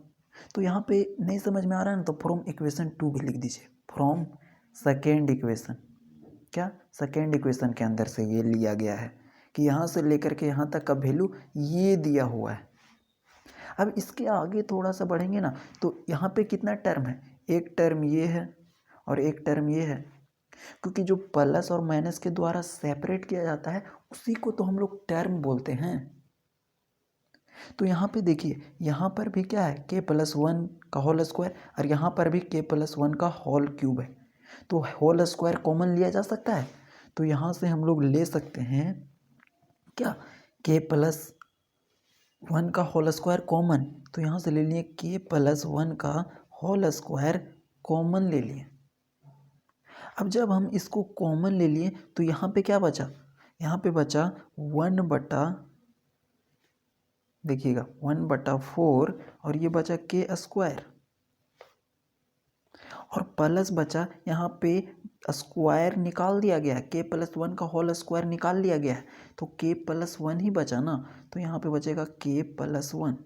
तो यहाँ पे नहीं समझ में आ रहा है ना, तो फ्रॉम इक्वेशन 2 भी लिख दीजिए, फ्रॉम सेकेंड इक्वेशन। क्या, सेकेंड इक्वेशन के अंदर से ये लिया गया है कि यहाँ से लेकर के यहाँ तक का वैल्यू ये दिया हुआ है। अब इसके आगे थोड़ा सा बढ़ेंगे ना, तो यहाँ पे कितना टर्म है, एक टर्म ये है और एक टर्म ये है, क्योंकि जो प्लस और माइनस के द्वारा सेपरेट किया जाता है उसी को तो हम लोग टर्म बोलते हैं। तो यहाँ पे देखिए, यहाँ पर भी क्या है, के प्लस 1 का होल स्क्वायर, और यहाँ पर भी के प्लस 1 का होल क्यूब है। तो होल स्क्वायर कॉमन लिया जा सकता है, तो यहाँ से हम लोग ले सकते हैं क्या, के प्लस 1 का होल स्क्वायर कॉमन। तो यहाँ से ले लिए के प्लस 1 का होल स्क्वायर कॉमन ले लिए। अब जब हम इसको कॉमन ले लिए तो यहाँ पे क्या बचा, यहाँ पे बचा 1/, देखिएगा 1/4, और ये बचा के स्क्वायर, और प्लस बचा, यहाँ पे स्क्वायर निकाल दिया गया है, के प्लस 1 का होल स्क्वायर निकाल लिया गया है, तो के प्लस 1 ही बचा ना, तो यहाँ पे बचेगा के प्लस 1।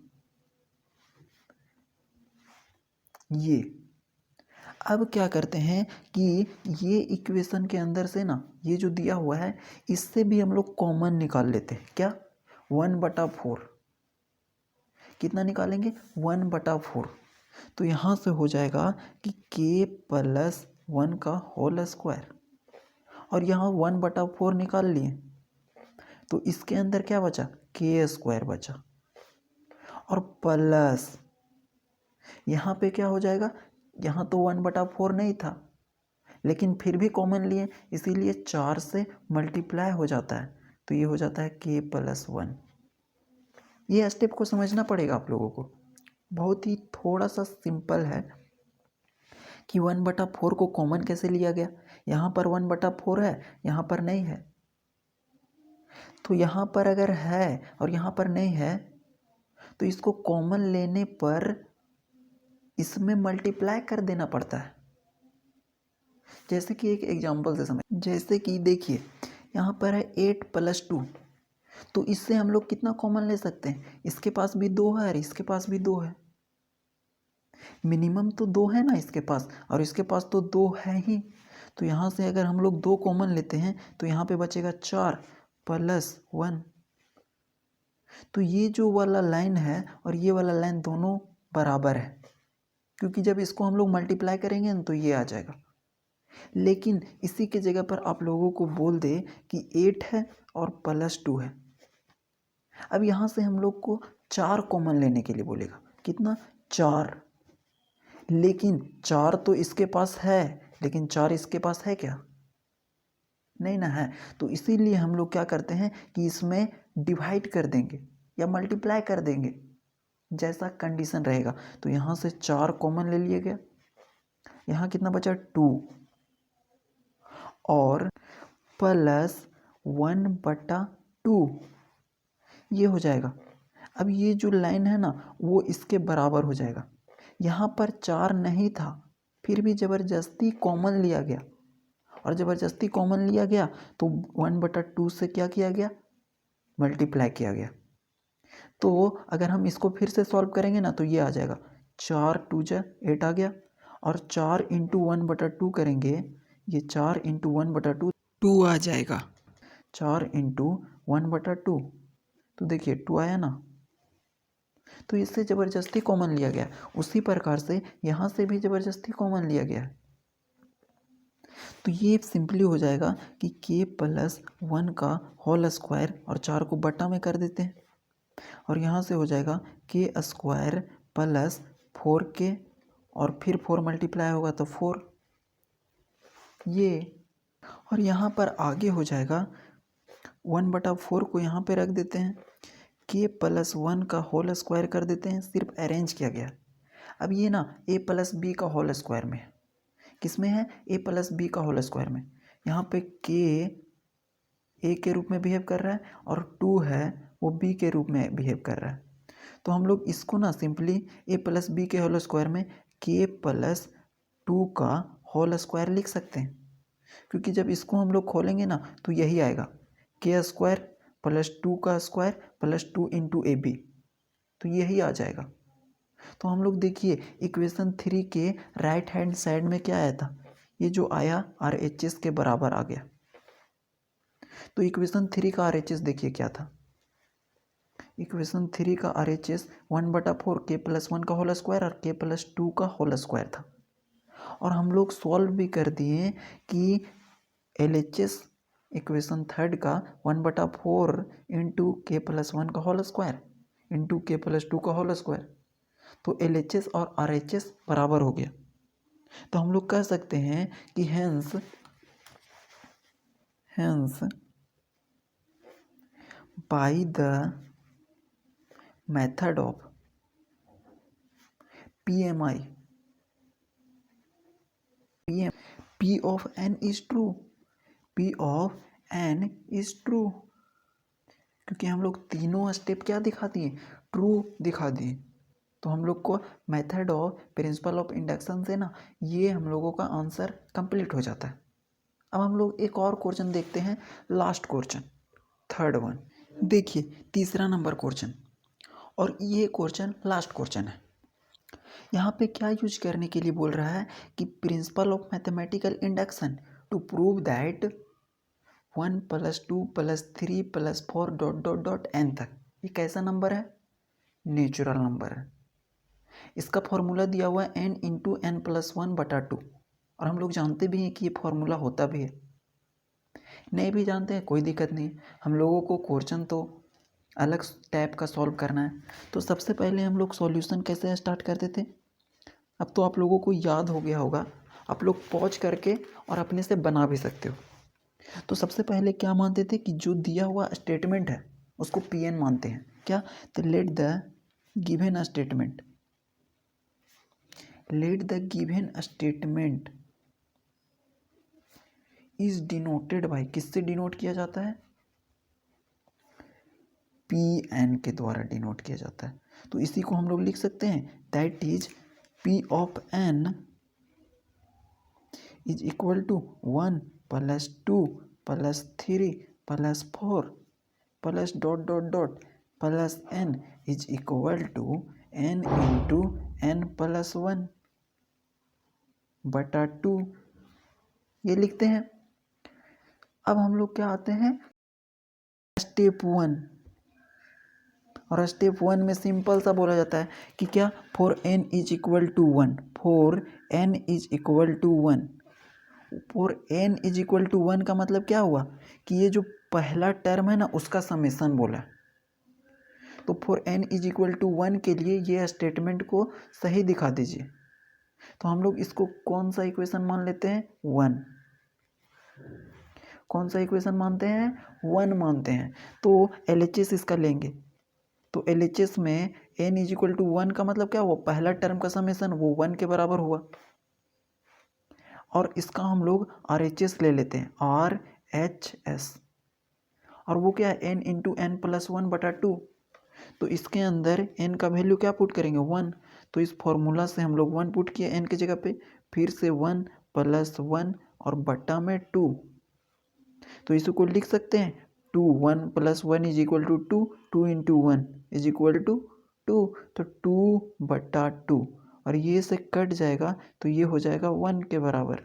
ये अब क्या करते हैं कि ये इक्वेशन के अंदर से ना, ये जो दिया हुआ है इससे भी हम लोग कॉमन निकाल लेते हैं। क्या, 1/4, कितना निकालेंगे, 1/4। तो यहाँ से हो जाएगा कि के प्लस 1 का होल स्क्वायर, और यहाँ 1/4 निकाल लिए, तो इसके अंदर क्या बचा, के स्क्वायर बचा, और प्लस यहाँ पे क्या हो जाएगा, यहाँ तो 1/4 नहीं था, लेकिन फिर भी कॉमन लिए, इसीलिए 4 से मल्टीप्लाई हो जाता है, तो ये हो जाता है के प्लस 1। ये स्टेप को समझना पड़ेगा आप लोगों को, बहुत ही थोड़ा सा सिंपल है कि 1/4 को कॉमन कैसे लिया गया। यहाँ पर 1/4 है, यहाँ पर नहीं है, तो यहाँ पर अगर है और यहाँ पर नहीं है, तो इसको कॉमन लेने पर इसमें मल्टीप्लाई कर देना पड़ता है। जैसे कि एक एग्जांपल से समझ, जैसे कि देखिए यहाँ पर है 8 + 2, तो इससे हम लोग कितना कॉमन ले सकते हैं, इसके पास भी 2 है और इसके पास भी 2 है, मिनिमम तो 2 है ना इसके पास, और इसके पास तो 2 है ही। तो यहाँ से अगर हम लोग 2 कॉमन लेते हैं तो यहाँ पे बचेगा 4 + 1। तो ये जो वाला लाइन है और ये वाला लाइन दोनों बराबर है, क्योंकि जब इसको हम लोग मल्टीप्लाई करेंगे ना तो ये आ जाएगा। लेकिन इसी के जगह पर आप लोगों को बोल दे कि 8 है और +2 है। अब यहाँ से हम लोग को 4 कॉमन लेने के लिए बोलेगा। कितना? 4। लेकिन 4 तो इसके पास है, लेकिन 4 इसके पास है क्या? नहीं ना है। तो इसीलिए हम लोग क्या करते हैं कि इसमें डिवाइड कर देंगे या मल्टीप्लाई कर देंगे, जैसा कंडीशन रहेगा। तो यहाँ से 4 कॉमन ले लिया गया, यहाँ कितना बचा? 2 और प्लस 1/2 ये हो जाएगा। अब ये जो लाइन है ना वो इसके बराबर हो जाएगा। यहाँ पर 4 नहीं था, फिर भी ज़बरदस्ती कॉमन लिया गया, और ज़बरदस्ती कॉमन लिया गया तो 1/2 से क्या किया गया? मल्टीप्लाई किया गया। तो अगर हम इसको फिर से सॉल्व करेंगे ना तो ये आ जाएगा 4 2 जा 8 आ गया, और 4 इंटू 1/2 करेंगे, ये 4 इंटू 1/2 2 आ जाएगा। 4 इंटू 1/2 तो देखिए 2 आया ना। तो इससे ज़बरदस्ती कॉमन लिया गया। उसी प्रकार से यहाँ से भी ज़बरदस्ती कॉमन लिया गया। तो ये सिंपली हो जाएगा कि k+1 का होल स्क्वायर, और 4 को बटा में कर देते हैं, और यहाँ से हो जाएगा k² प्लस 4k, और फिर 4 मल्टीप्लाई होगा तो 4 ये, और यहाँ पर आगे हो जाएगा 1/4 को यहाँ पे रख देते हैं, k+1 का होल स्क्वायर कर देते हैं, सिर्फ अरेंज किया गया। अब ये ना a+b का होल स्क्वायर में है। किस में है? a+b का होल स्क्वायर में। यहाँ पे k a के रूप में बिहेव कर रहा है और 2 है वो b के रूप में बिहेव कर रहा है। तो हम लोग इसको ना सिंपली a+b के होल स्क्वायर में k+2 का होल स्क्वायर लिख सकते हैं, क्योंकि जब इसको हम लोग खोलेंगे ना तो यही आएगा k² प्लस 2 का स्क्वायर प्लस 2 इंटू ab, तो यही आ जाएगा। तो हम लोग देखिए इक्वेशन 3 के राइट हैंड साइड में क्या आया था? ये जो आया RHS के बराबर आ गया। तो इक्वेशन 3 का RHS देखिए क्या था? इक्वेशन 3 का RHS 1/4 k+1 का होल स्क्वायर और k+2 का होल स्क्वायर था। और हम लोग सॉल्व भी कर दिए कि LHS इक्वेशन 3 का 1/4 इंटू k+1 का होल स्क्वायर इंटू k+2 का होल स्क्वायर, तो LHS और RHS बराबर हो गया। तो हम लोग कह सकते हैं कि hence by the method of PMI P of n is true, P of n is true, क्योंकि हम लोग तीनों स्टेप क्या दिखा दिए? ट्रू दिखा दिए। तो हम लोग को method of principle of induction से ना ये हम लोगों का आंसर कंप्लीट हो जाता है। अब हम लोग एक और क्वेश्चन देखते हैं, लास्ट क्वेश्चन, थर्ड वन। देखिए तीसरा नंबर क्वेश्चन, और ये क्वेश्चन लास्ट क्वेश्चन है। यहाँ पे क्या यूज करने के लिए बोल रहा है कि principle of mathematical induction to prove that 1 + 2 + 3 + 4 ... n तक। ये कैसा नंबर है? नेचुरल नंबर है। इसका फॉर्मूला दिया हुआ है n इंटू n+1/2, और हम लोग जानते भी हैं कि ये फॉर्मूला होता भी है। नहीं भी जानते हैं कोई दिक्कत नहीं, हम लोगों को क्वेश्चन तो अलग टाइप का सॉल्व करना है। तो सबसे पहले हम लोग सॉल्यूशन कैसे स्टार्ट करते थे, अब तो आप लोगों को याद हो गया होगा, आप लोग पॉज करके और अपने से बना भी सकते हो। तो सबसे पहले क्या मानते थे कि जो दिया हुआ स्टेटमेंट है उसको PN मानते हैं। क्या? तो let the given statement is denoted by, किससे डिनोट किया जाता है? PN के द्वारा डिनोट किया जाता है। तो इसी को हम लोग लिख सकते हैं, that is P of n is equal to 1 + 2 + 3 + 4 + ... n is equal to n into n+1/2 ये लिखते हैं। अब हम लोग क्या आते हैं स्टेप 1, और स्टेप 1 में सिंपल सा बोला जाता है कि क्या? For n is equal to 1, for n is equal to 1, for n is equal to 1 का मतलब क्या हुआ कि ये जो पहला टर्म है ना उसका समेसन बोला। तो for n is equal to 1 के लिए ये स्टेटमेंट को सही दिखा दीजिए। तो हम लोग इसको कौन सा इक्वेशन मान लेते हैं? 1। कौन सा इक्वेशन मानते हैं? 1 मानते हैं। तो LHS इसका लेंगे। तो LHS में n इज इक्वल टू 1 का मतलब क्या हुआ? पहला टर्म का समेशन वो 1 के बराबर हुआ। और इसका हम लोग RHS ले लेते हैं, RHS। और वो क्या है? n into n plus 1/2। तो इसके अंदर n का वैल्यू क्या पुट करेंगे? 1। तो इस फॉर्मूला से हम लोग 1 पुट किए n की जगह पे, फिर से 1 + 1 और बटा में 2। तो इसको लिख सकते हैं 2, 1 + 1 is equal to 2, 2 into 1 is equal to 2। तो 2/2 और ये से कट जाएगा तो ये हो जाएगा 1 के बराबर।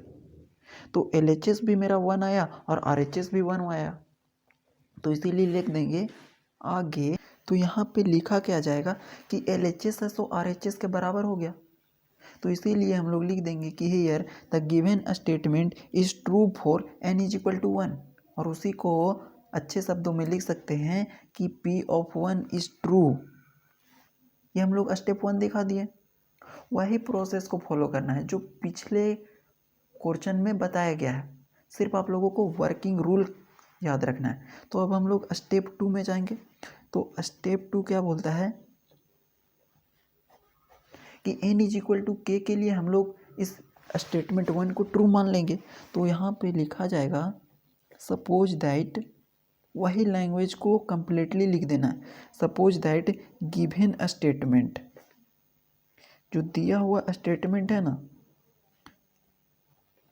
तो LHS भी मेरा 1 आया और RHS भी 1 आया। तो इसीलिए लिख देंगे आगे। तो यहाँ पे लिखा क्या जाएगा कि LHS है तो RHS के बराबर हो गया। तो इसीलिए हम लोग लिख देंगे कि here the given statement is true for n is equal to 1। और उसी को अच्छे शब्दों में लिख सकते हैं कि P ऑफ 1 इज ट्रू। ये हम लोग स्टेप 1 दिखा दिए। वही प्रोसेस को फॉलो करना है जो पिछले क्वेश्चन में बताया गया है। सिर्फ आप लोगों को वर्किंग रूल याद रखना है। तो अब हम लोग स्टेप 2 में जाएंगे। तो स्टेप 2 क्या बोलता है कि n is equal to k के लिए हम लोग इस स्टेटमेंट 1 को ट्रू मान लेंगे। तो यहाँ पे लिखा जाएगा सपोज दैट, वही लैंग्वेज को कंप्लीटली लिख देना है। सपोज दैट गिवन स्टेटमेंट, जो दिया हुआ स्टेटमेंट है ना,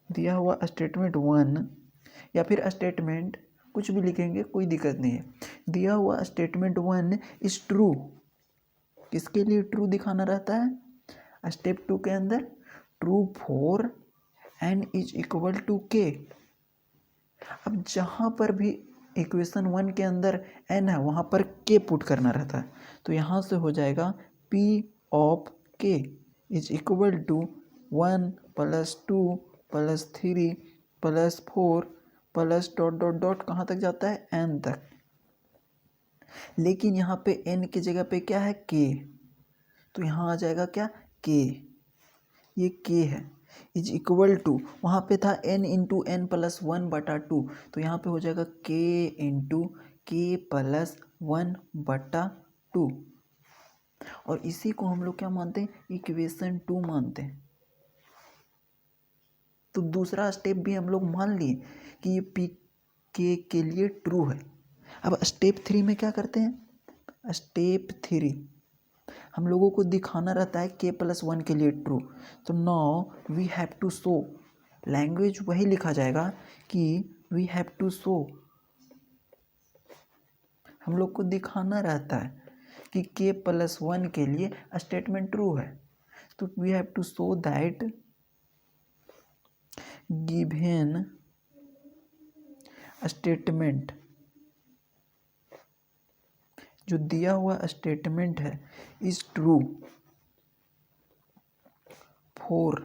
दिया हुआ स्टेटमेंट 1 या फिर स्टेटमेंट कुछ भी लिखेंगे, कोई दिक्कत नहीं है। दिया हुआ स्टेटमेंट 1 इज ट्रू। किसके लिए ट्रू दिखाना रहता है? स्टेप 2 के अंदर true for n is equal to k। अब जहाँ पर भी इक्वेशन 1 के अंदर n है वहाँ पर k पुट करना रहता है। तो यहाँ से हो जाएगा P of k is equal to 1 + 2 + 3 + 4 plus dot dot dot कहाँ तक जाता है? n तक। लेकिन यहाँ पे n की जगह पे क्या है? k। तो यहाँ आ जाएगा क्या? k। ये k है इज इक्वल टू, वहाँ पे था n इंटू एन प्लस 1/2। तो यहाँ पे हो जाएगा k इंटू k प्लस 1/2। और इसी को हम लोग क्या मानते हैं? इक्वेशन 2 मानते हैं। तो दूसरा स्टेप भी हम लोग मान लिए कि ये पी के लिए ट्रू है। अब स्टेप 3 में क्या करते हैं? स्टेप 3 हम लोगों को दिखाना रहता है k + 1 के लिए ट्रू। तो now we have to show, language वही लिखा जाएगा कि वी हैव टू शो, हम लोग को दिखाना रहता है कि k + 1 के लिए स्टेटमेंट ट्रू है। तो we have to show that given statement, जो दिया हुआ स्टेटमेंट है, is true for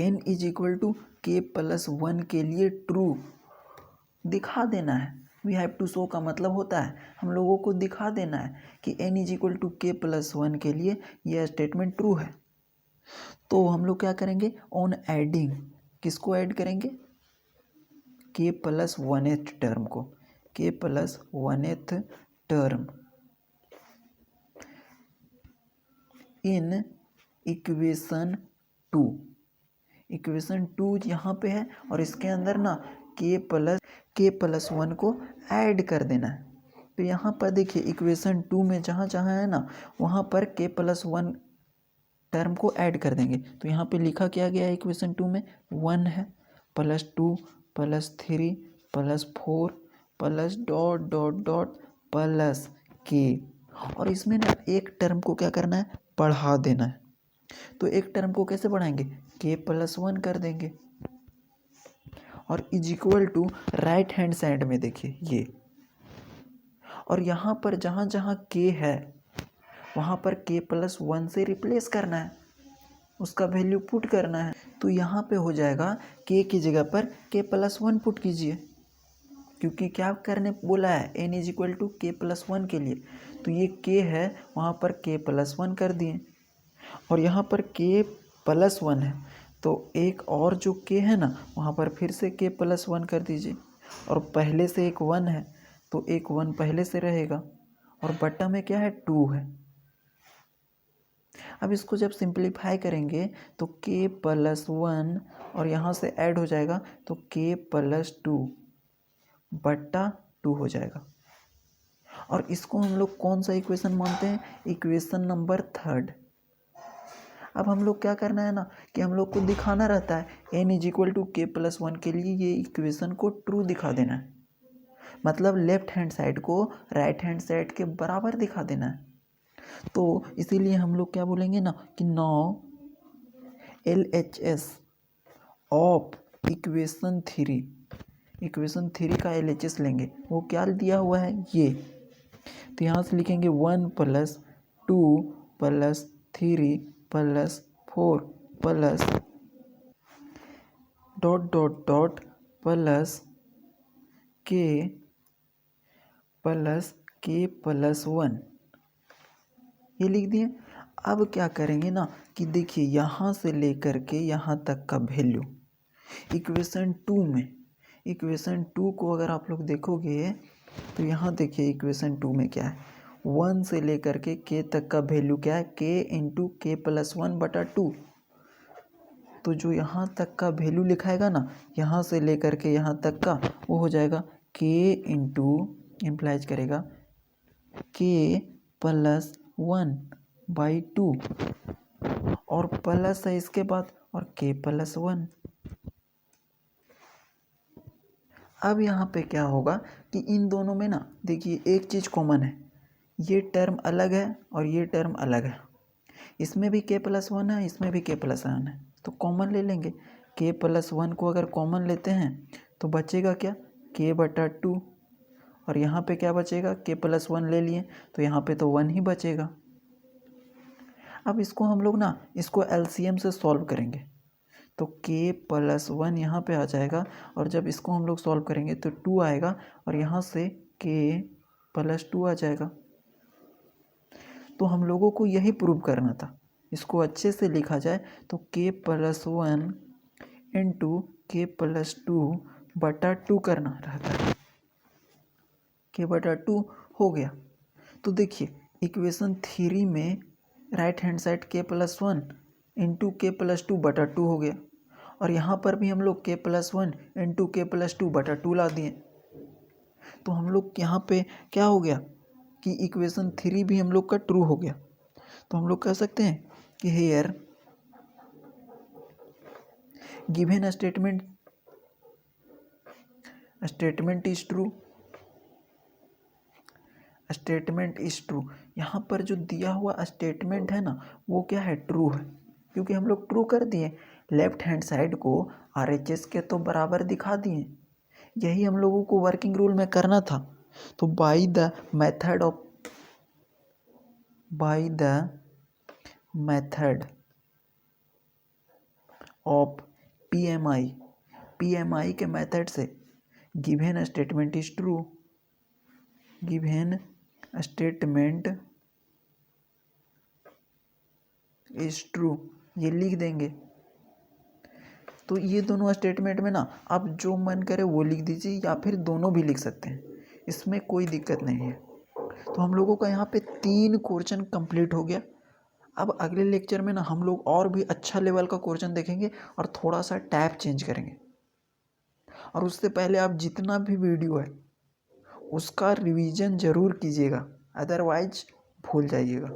n is equal to k + 1 के लिए ट्रू दिखा देना है। वी हैव टू शो का मतलब होता है हम लोगों को दिखा देना है कि n is equal to k + 1 के लिए यह स्टेटमेंट ट्रू है। तो हम लोग क्या करेंगे? ऑन एडिंग, किसको ऐड करेंगे? k + 1th टर्म को, k + 1th term in equation 2। Equation 2 यहाँ पे है और इसके अंदर ना k + 1 को ऐड कर देना है। तो यहाँ पर देखिए इक्वेशन 2 में जहाँ जहाँ है ना वहाँ पर k + 1 टर्म को ऐड कर देंगे। तो यहाँ पे लिखा क्या गया है? इक्वेशन 2 में 1 है, +2 +3 +4 plus dot dot dot plus k। और इसमें ना एक टर्म को क्या करना है? बढ़ा देना है। तो एक टर्म को कैसे बढ़ाएंगे? k + 1 कर देंगे। और is equal to right hand side में देखिए ये, और यहाँ पर जहाँ जहाँ k है वहाँ पर k + 1 से रिप्लेस करना है, उसका वैल्यू पुट करना है। तो यहाँ पे हो जाएगा k की जगह पर k + 1 पुट कीजिए। क्योंकि क्या करने बोला है, n is equal to k plus one के लिए, तो ये k है वहाँ पर k प्लस वन कर दिए, और यहाँ पर k प्लस वन है तो एक और जो k है ना वहाँ पर फिर से k प्लस वन कर दीजिए, और पहले से एक 1 है तो एक 1 पहले से रहेगा, और बट्टा में क्या है 2 है। अब इसको जब सिंप्लीफाई करेंगे तो k प्लस वन और यहाँ से ऐड हो जाएगा तो k प्लस टू बट्टा 2 हो जाएगा। और इसको हम लोग कौन सा इक्वेशन मानते हैं, इक्वेशन नंबर 3। अब हम लोग क्या करना है ना कि हम लोग को दिखाना रहता है n is equal to k plus one के लिए ये इक्वेशन को ट्रू दिखा देना है, मतलब लेफ्ट हैंड साइड को राइट हैंड साइड के बराबर दिखा देना है। तो इसीलिए हम लोग क्या बोलेंगे ना कि now LHS of equation 3, equation 3 का LHS लेंगे, वो क्या दिया हुआ है ये, तो यहाँ से लिखेंगे 1 plus 2 plus 3 plus 4 plus dot dot dot plus के प्लस वन, ये लिख दिए। अब क्या करेंगे ना कि देखिए यहाँ से लेकर के यहाँ तक का वैल्यू इक्वेशन 2 में, इक्वेशन 2 को अगर आप लोग देखोगे तो यहाँ देखिए इक्वेशन 2 में क्या है, 1 से लेकर के k तक का वैल्यू क्या है, k इंटू के प्लस वन बटा 2। तो जो यहाँ तक का वैल्यू लिखाएगा ना यहाँ से लेकर के यहाँ तक का, वो हो जाएगा k इंटू इम्प्लाइज करेगा k प्लस वन बाई 2, और प्लस है इसके बाद और k प्लस वन। अब यहाँ पे क्या होगा कि इन दोनों में ना देखिए एक चीज़ कॉमन है, ये टर्म अलग है और ये टर्म अलग है, इसमें भी k प्लस वन है इसमें भी k प्लस वन है, तो कॉमन ले लेंगे। k प्लस वन को अगर कॉमन लेते हैं तो बचेगा क्या, k बटा 2, और यहाँ पे क्या बचेगा, k प्लस वन ले लिए तो यहाँ पे तो 1 ही बचेगा। अब इसको हम लोग ना इसको LCM से सॉल्व करेंगे तो k प्लस वन यहाँ पे आ जाएगा, और जब इसको हम लोग सॉल्व करेंगे तो 2 आएगा, और यहाँ से k प्लस 2 आ जाएगा। तो हम लोगों को यही प्रूव करना था, इसको अच्छे से लिखा जाए तो k प्लस वन इंटू के प्लस 2 बटा 2 करना रहता है, k बटा 2 हो गया। तो देखिए इक्वेशन 3 में right hand side k plus one into के प्लस 2 बटा 2 हो गया, और यहाँ पर भी हम लोग k प्लस वन इंटू के प्लस 2 बटा 2 ला दिए। तो हम लोग यहाँ पे क्या हो गया कि इक्वेशन 3 भी हम लोग का ट्रू हो गया। तो हम लोग कह सकते हैं कि here given statement is true, statement is true. यहाँ पर जो दिया हुआ स्टेटमेंट है ना वो क्या है, ट्रू है, क्योंकि हम लोग ट्रू कर दिए, लेफ्ट हैंड साइड को RHS के तो बराबर दिखा दिए। यही हम लोगों को वर्किंग रूल में करना था। तो by the method of PMI के मेथड से given statement is true, given statement is true ये लिख देंगे। तो ये दोनों स्टेटमेंट में ना आप जो मन करे वो लिख दीजिए, या फिर दोनों भी लिख सकते हैं, इसमें कोई दिक्कत नहीं है। तो हम लोगों का यहाँ पे 3 क्वेश्चन कंप्लीट हो गया। अब अगले लेक्चर में ना हम लोग और भी अच्छा लेवल का क्वेश्चन देखेंगे और थोड़ा सा टैब चेंज करेंगे। और उससे पहले आप जितना भी वीडियो है उसका रिवीजन ज़रूर कीजिएगा, अदरवाइज भूल जाइएगा।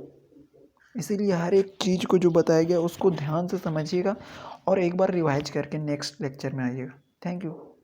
इसीलिए हर एक चीज़ को जो बताया गया उसको ध्यान से समझिएगा और एक बार रिवाइज करके नेक्स्ट लेक्चर में आइएगा। Thank you.